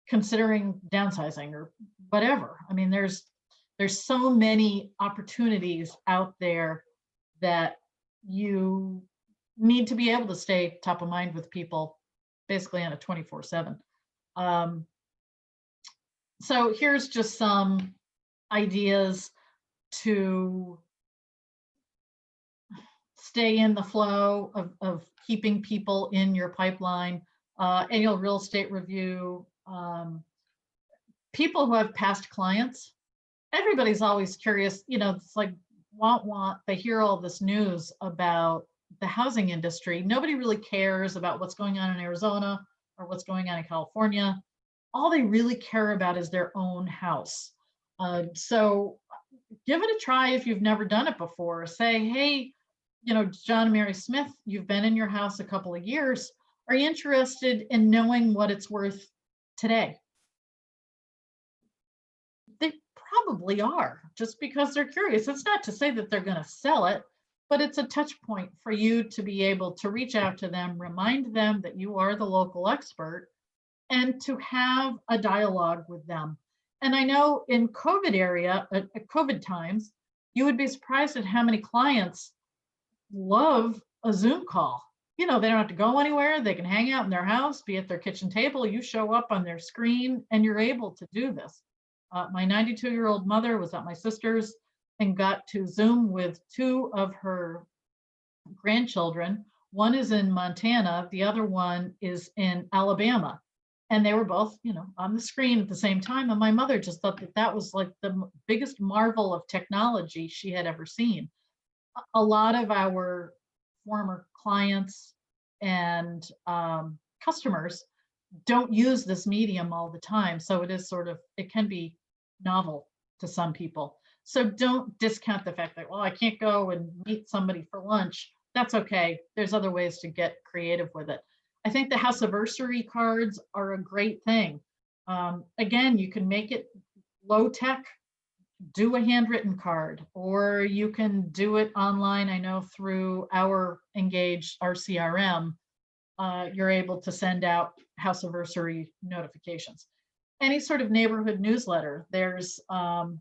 considering downsizing or whatever. I mean, there's so many opportunities out there that you need to be able to stay top of mind with people basically on a 24/7. So here's just some ideas to stay in the flow of keeping people in your pipeline. Annual real estate review. People who have past clients, everybody's always curious, it's like they hear all this news about the housing industry. Nobody really cares about what's going on in Arizona or what's going on in California. All they really care about is their own house. So give it a try if you've never done it before. Say, hey, John and Mary Smith, you've been in your house a couple of years. Are you interested in knowing what it's worth today? They probably are, just because they're curious. It's not to say that they're going to sell it, but it's a touch point for you to be able to reach out to them, remind them that you are the local expert, and to have a dialogue with them. And I know in COVID times, you would be surprised at how many clients love a Zoom call. They don't have to go anywhere. They can hang out in their house, be at their kitchen table. You show up on their screen and you're able to do this. My 92-year-old mother was at my sister's and got to Zoom with two of her grandchildren. One is in Montana, the other one is in Alabama. And they were both, on the screen at the same time. And my mother just thought that was like the biggest marvel of technology she had ever seen. A lot of our former clients and customers don't use this medium all the time. So it can be novel to some people. So don't discount the fact that, well, I can't go and meet somebody for lunch. That's okay. There's other ways to get creative with it. I think the Houseversary cards are a great thing. Again, you can make it low tech, do a handwritten card, or you can do it online. I know through our Engage, our CRM, you're able to send out Houseversary notifications. Any sort of neighborhood newsletter. There's all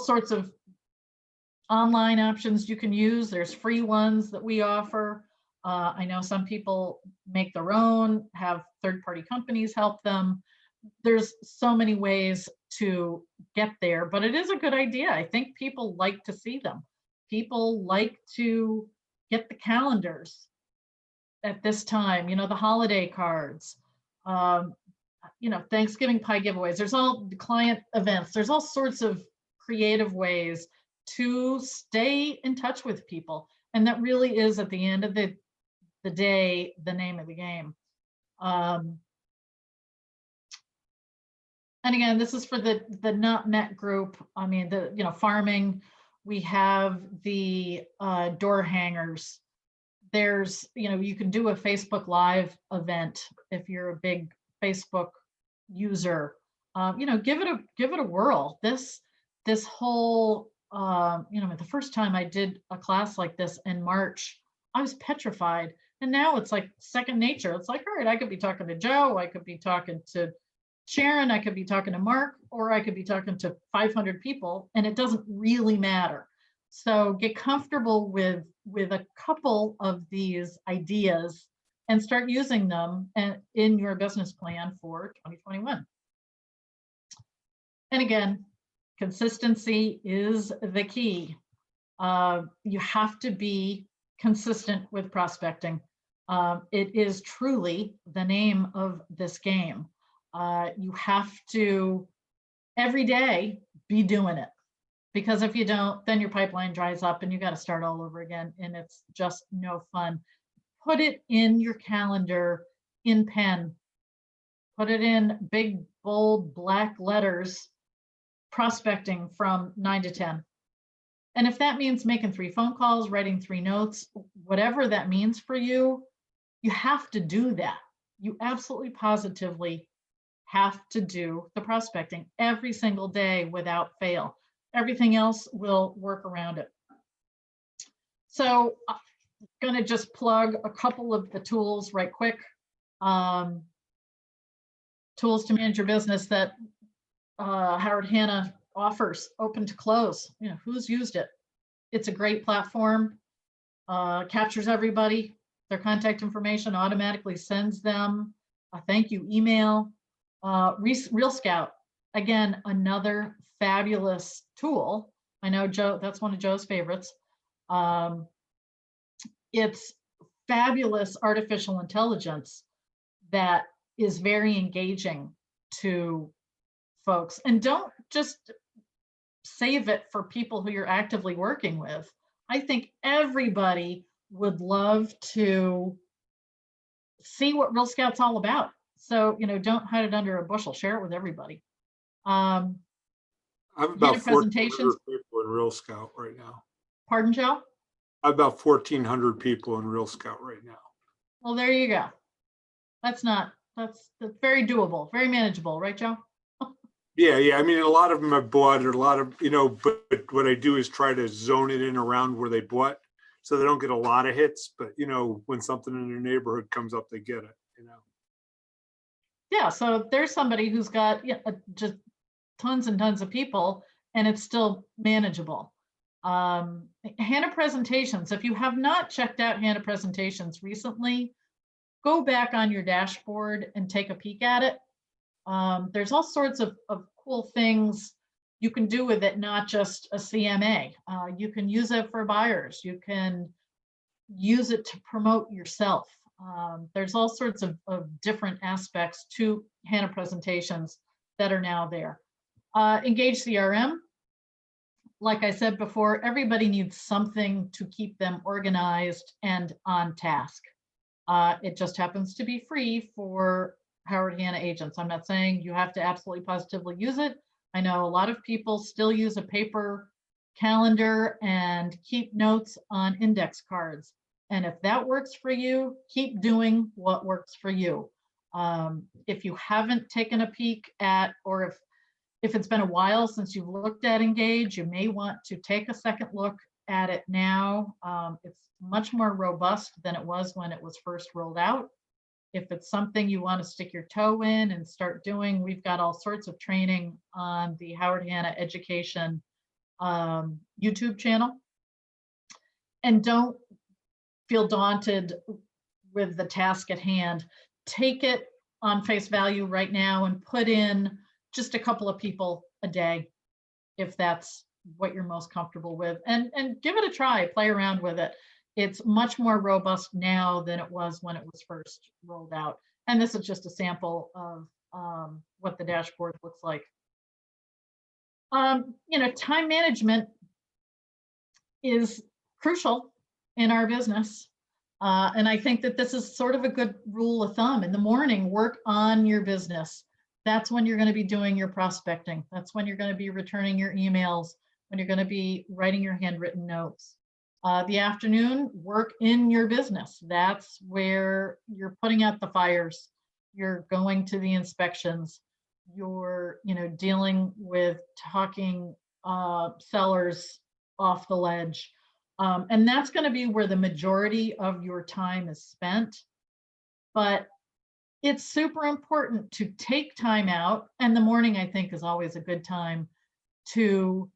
sorts of online options you can use. There's free ones that we offer. I know some people make their own, have third-party companies help them. There's so many ways to get there, but it is a good idea. I think people like to see them. People like to get the calendars at this time, the holiday cards, Thanksgiving pie giveaways. There's all client events. There's all sorts of creative ways to stay in touch with people. And that really is, at the end of the day, the name of the game. And again, this is for the not met group. I mean, farming, we have the door hangers. There's, you can do a Facebook Live event if you're a big Facebook user. Give it a whirl. This whole, the first time I did a class like this in March, I was petrified. And now it's like second nature. It's like, all right, I could be talking to Joe, I could be talking to Sharon, I could be talking to Mark, or I could be talking to 500 people, and it doesn't really matter. So get comfortable with a couple of these ideas and start using them in your business plan for 2021. And again, consistency is the key. You have to be consistent with prospecting. It is truly the name of this game. You have to every day be doing it, because if you don't, then your pipeline dries up and you got to start all over again, and it's just no fun. Put it in your calendar in pen. Put it in big, bold, black letters, prospecting from 9 to 10. And if that means making 3 phone calls, writing 3 notes, whatever that means for you, you have to do that. You absolutely positively have to do the prospecting every single day without fail. Everything else will work around it. So I'm going to just plug a couple of the tools right quick. Tools to manage your business that Howard Hanna offers, open to close. You know, who's used it? It's a great platform, captures everybody, their contact information, automatically sends them a thank you email. Real Scout, again, another fabulous tool. I know Joe, that's one of Joe's favorites. It's fabulous artificial intelligence that is very engaging to folks. And don't just save it for people who you're actively working with. I think everybody would love to see what Real Scout's all about. So, you know, don't hide it under a bushel, share it with everybody. I have about presentations. 1,400 people in Real Scout right now. Pardon, Joe? I have about 1,400 people in Real Scout right now. Well, there you go. That's very doable, very manageable, right, Joe? Yeah. I mean, a lot of them have bought, or a lot of, you know, but what I do is try to zone it in around where they bought, so they don't get a lot of hits. But, you know, when something in their neighborhood comes up, they get it, you know. Yeah, so there's somebody who's got just tons and tons of people, and it's still manageable. Hanna Presentations, if you have not checked out Hanna Presentations recently, go back on your dashboard and take a peek at it. There's all sorts of cool things you can do with it, not just a CMA. You can use it for buyers. You can use it to promote yourself. There's all sorts of different aspects to Hanna Presentations that are now there. Engage CRM. Like I said before, everybody needs something to keep them organized and on task. It just happens to be free for Howard Hanna agents. I'm not saying you have to absolutely positively use it. I know a lot of people still use a paper calendar and keep notes on index cards. And if that works for you, keep doing what works for you. If you haven't taken a peek at, or if it's been a while since you've looked at Engage, you may want to take a second look at it now. It's much more robust than it was when it was first rolled out. If it's something you want to stick your toe in and start doing, we've got all sorts of training on the Howard Hanna Education YouTube channel. And don't feel daunted with the task at hand. Take it on face value right now and put in just a couple of people a day, if that's what you're most comfortable with, and give it a try, play around with it. It's much more robust now than it was when it was first rolled out. And this is just a sample of what the dashboard looks like. You know, time management is crucial in our business. And I think that this is sort of a good rule of thumb. In the morning, work on your business. That's when you're going to be doing your prospecting. That's when you're going to be returning your emails, when you're going to be writing your handwritten notes. The afternoon, work in your business. That's where you're putting out the fires. You're going to the inspections. You're, you know, dealing with talking sellers off the ledge. And that's going to be where the majority of your time is spent. But it's super important to take time out. And the morning, I think, is always a good time to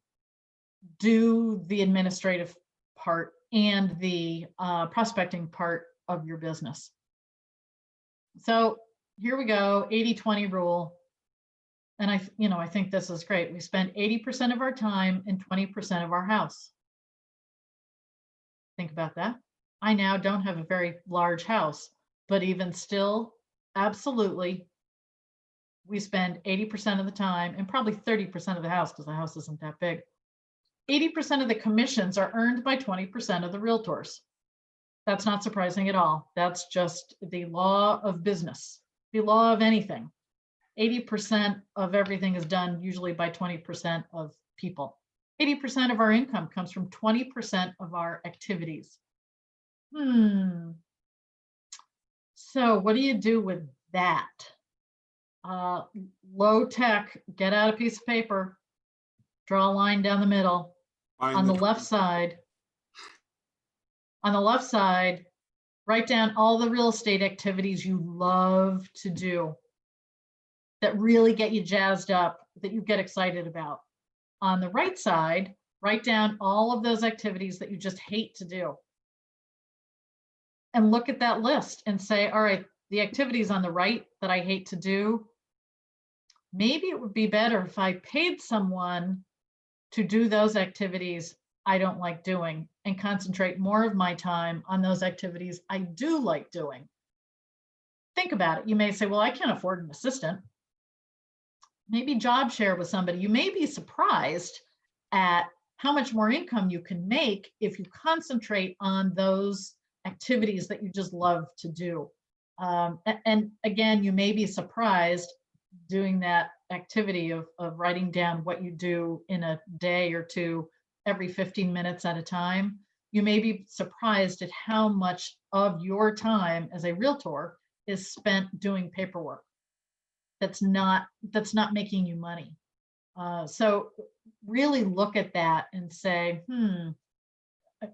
do the administrative part and the prospecting part of your business. So here we go, 80-20 rule. And I think this is great. We spend 80% of our time in 20% of our house. Think about that. I now don't have a very large house, but even still, absolutely, we spend 80% of the time, and probably 30% of the house, because the house isn't that big. 80% of the commissions are earned by 20% of the realtors. That's not surprising at all. That's just the law of business, the law of anything. 80% of everything is done usually by 20% of people. 80% of our income comes from 20% of our activities. So what do you do with that? Low tech, get out a piece of paper, draw a line down the middle. On the left side, write down all the real estate activities you love to do that really get you jazzed up, that you get excited about. On the right side, write down all of those activities that you just hate to do. And look at that list and say, all right, the activities on the right that I hate to do, maybe it would be better if I paid someone to do those activities I don't like doing and concentrate more of my time on those activities I do like doing. Think about it. You may say, well, I can't afford an assistant. Maybe job share with somebody. You may be surprised at how much more income you can make if you concentrate on those activities that you just love to do. And again, you may be surprised doing that activity of writing down what you do in a day or two every 15 minutes at a time. You may be surprised at how much of your time as a realtor is spent doing paperwork that's not making you money. So really look at that and say,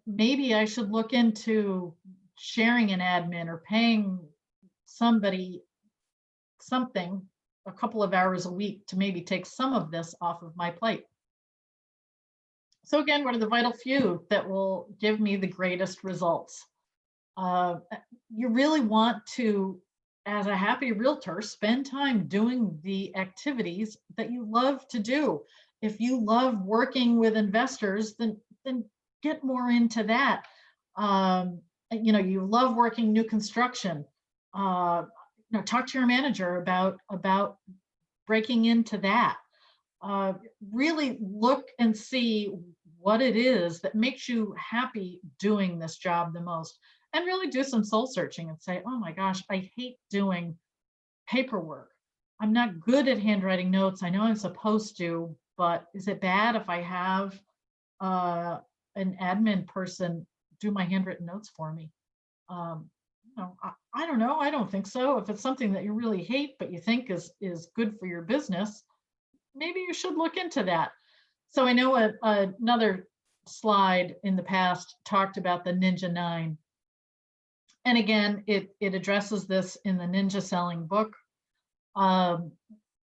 maybe I should look into sharing an admin or paying somebody something a couple of hours a week to maybe take some of this off of my plate. So again, what are the vital few that will give me the greatest results? You really want to, as a happy realtor, spend time doing the activities that you love to do. If you love working with investors, then get more into that. You love working new construction. Talk to your manager about breaking into that. Really look and see what it is that makes you happy doing this job the most, and really do some soul searching and say, oh my gosh, I hate doing paperwork. I'm not good at handwriting notes. I know I'm supposed to, but is it bad if I have an admin person do my handwritten notes for me? I don't know. I don't think so. If it's something that you really hate, but you think is good for your business, maybe you should look into that. So I know another slide in the past talked about the Ninja 9. And again, it addresses this in the Ninja Selling book.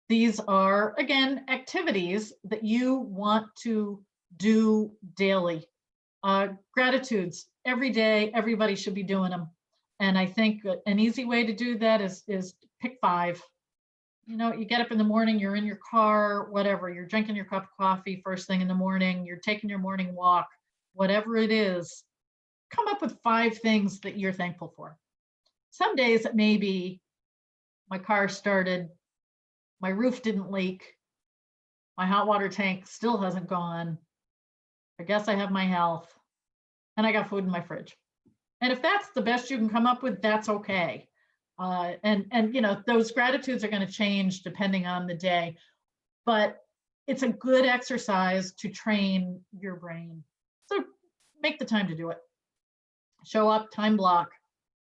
These are, again, activities that you want to do daily. Gratitudes, every day, everybody should be doing them. And I think an easy way to do that is pick 5. You get up in the morning, you're in your car, whatever, you're drinking your cup of coffee first thing in the morning, you're taking your morning walk, whatever it is, come up with 5 things that you're thankful for. Some days it may be my car started, my roof didn't leak, my hot water tank still hasn't gone, I guess I have my health, and I got food in my fridge. And if that's the best you can come up with, that's okay. And those gratitudes are going to change depending on the day, but it's a good exercise to train your brain. So make the time to do it. Show up, time block,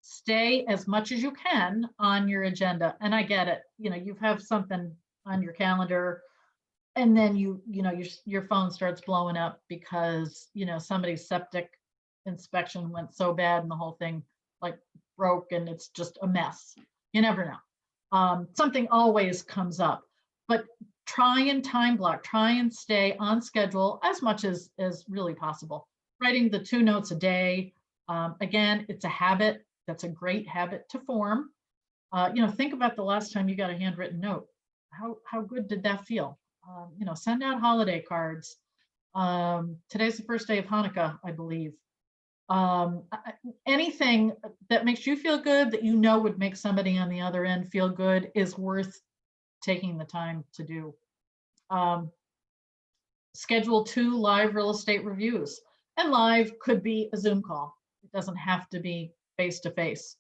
stay as much as you can on your agenda. And I get it. You have something on your calendar, and then your phone starts blowing up because somebody's septic inspection went so bad and the whole thing broke and it's just a mess. You never know. Something always comes up, but try and time block, try and stay on schedule as much as really possible. Writing the 2 notes a day. Again, it's a habit. That's a great habit to form. Think about the last time you got a handwritten note. How good did that feel? Send out holiday cards. Today's the first day of Hanukkah, I believe. Anything that makes you feel good that you know would make somebody on the other end feel good is worth taking the time to do. Schedule 2 live real estate reviews, and live could be a Zoom call. It doesn't have to be face-to-face.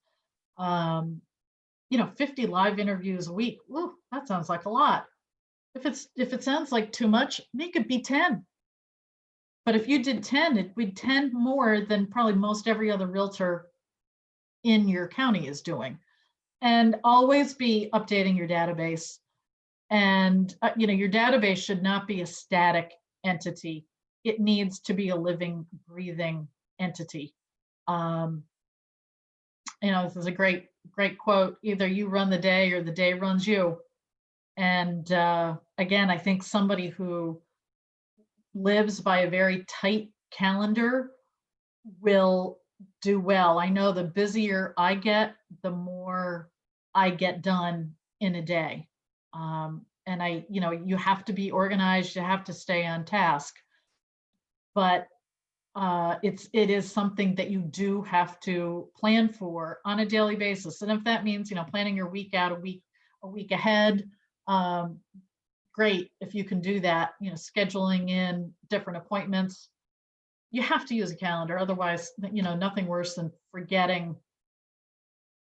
50 live interviews a week. Woo, that sounds like a lot. If it sounds like too much, make it be 10. But if you did 10, it would 10 more than probably most every other realtor in your county is doing. And always be updating your database. And your database should not be a static entity. It needs to be a living, breathing entity. This is a great quote. Either you run the day or the day runs you. And again, I think somebody who lives by a very tight calendar will do well. I know the busier I get, the more I get done in a day. And you have to be organized, you have to stay on task, but it is something that you do have to plan for on a daily basis. And if that means, planning your week out a week ahead, great. If you can do that, scheduling in different appointments, you have to use a calendar. Otherwise, nothing worse than forgetting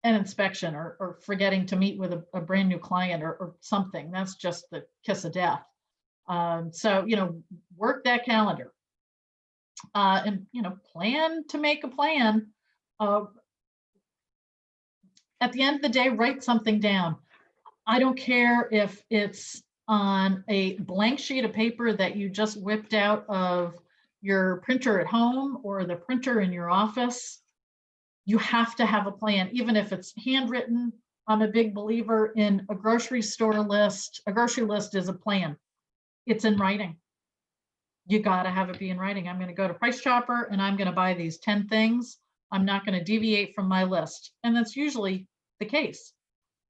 an inspection or forgetting to meet with a brand new client or something. That's just the kiss of death. So, work that calendar and, plan to make a plan. At the end of the day, write something down. I don't care if it's on a blank sheet of paper that you just whipped out of your printer at home or the printer in your office. You have to have a plan, even if it's handwritten. I'm a big believer in a grocery store list. A grocery list is a plan. It's in writing. You got to have it be in writing. I'm going to go to Price Chopper and I'm going to buy these 10 things. I'm not going to deviate from my list. And that's usually the case.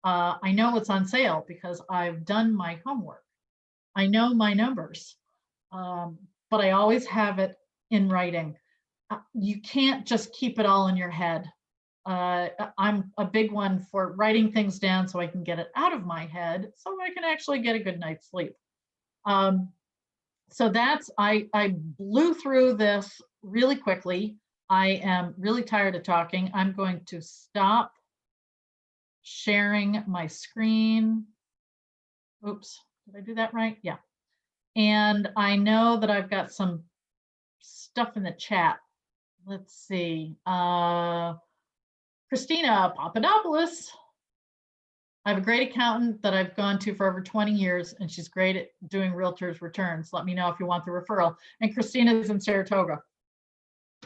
I know it's on sale because I've done my homework. I know my numbers, but I always have it in writing. You can't just keep it all in your head. I'm a big one for writing things down so I can get it out of my head so I can actually get a good night's sleep. So I blew through this really quickly. I am really tired of talking. I'm going to stop sharing my screen. Oops, did I do that right? Yeah. And I know that I've got some stuff in the chat. Let's see. Christina Papadopoulos. I have a great accountant that I've gone to for over 20 years, and she's great at doing realtors returns. Let me know if you want the referral. And Christina's in Saratoga.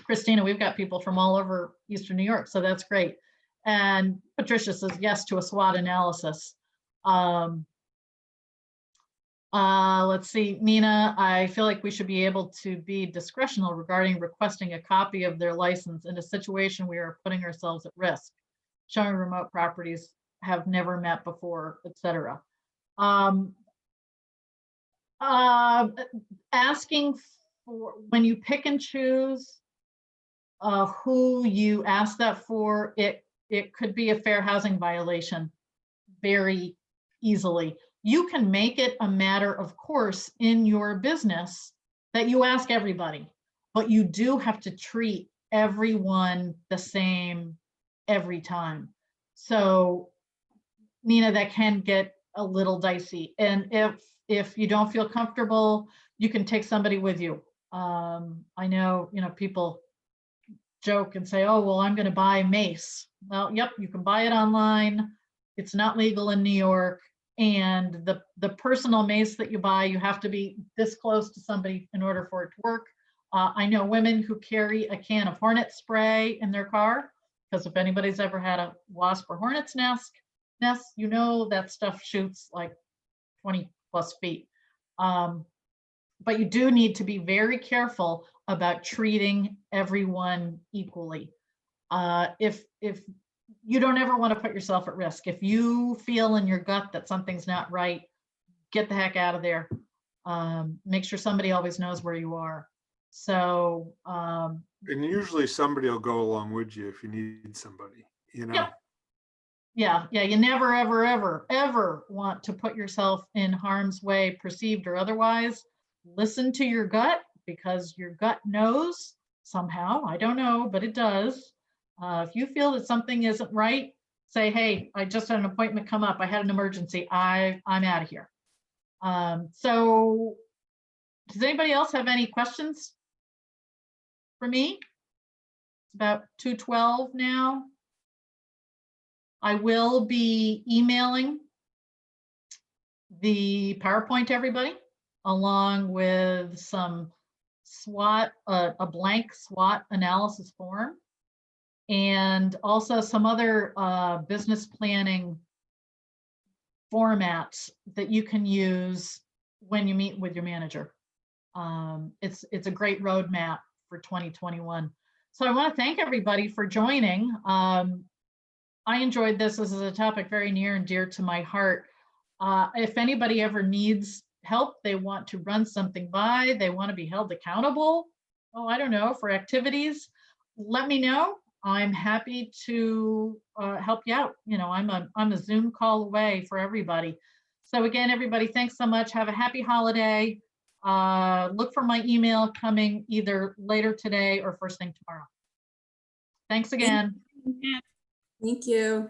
Christina, we've got people from all over Eastern New York, so that's great. And Patricia says yes to a SWOT analysis. Let's see, Nina, I feel like we should be able to be discretional regarding requesting a copy of their license in a situation we are putting ourselves at risk, showing remote properties have never met before, etc. Asking for, when you pick and choose who you ask that for, it could be a fair housing violation very easily. You can make it a matter of course in your business that you ask everybody, but you do have to treat everyone the same every time. So, Nina, that can get a little dicey. And if you don't feel comfortable, you can take somebody with you. I know, people joke and say, oh, well, I'm going to buy mace. Well, yep, you can buy it online. It's not legal in New York. And the personal mace that you buy, you have to be this close to somebody in order for it to work. I know women who carry a can of hornet spray in their car, because if anybody's ever had a wasp or hornet's nest, that stuff shoots like 20 plus feet. But you do need to be very careful about treating everyone equally. If you don't ever want to put yourself at risk. If you feel in your gut that something's not right, get the heck out of there. Make sure somebody always knows where you are. So And usually somebody will go along with you if you need somebody, you know? Yep. Yeah, you never, ever, ever, ever want to put yourself in harm's way, perceived or otherwise. Listen to your gut, because your gut knows somehow. I don't know, but it does. If you feel that something isn't right, say, hey, I just had an appointment come up. I had an emergency. I'm out of here. So does anybody else have any questions for me? It's about 2:12 now. I will be emailing the PowerPoint to everybody, along with some SWOT, a blank SWOT analysis form, and also some other business planning formats that you can use when you meet with your manager. It's a great roadmap for 2021. So I want to thank everybody for joining. I enjoyed this. This is a topic very near and dear to my heart. If anybody ever needs help, they want to run something by, they want to be held accountable, oh, I don't know, for activities, let me know. I'm happy to help you out. You know, I'm a Zoom call away for everybody. So again, everybody, thanks so much. Have a happy holiday. Look for my email coming either later today or first thing tomorrow. Thanks again. Thank you.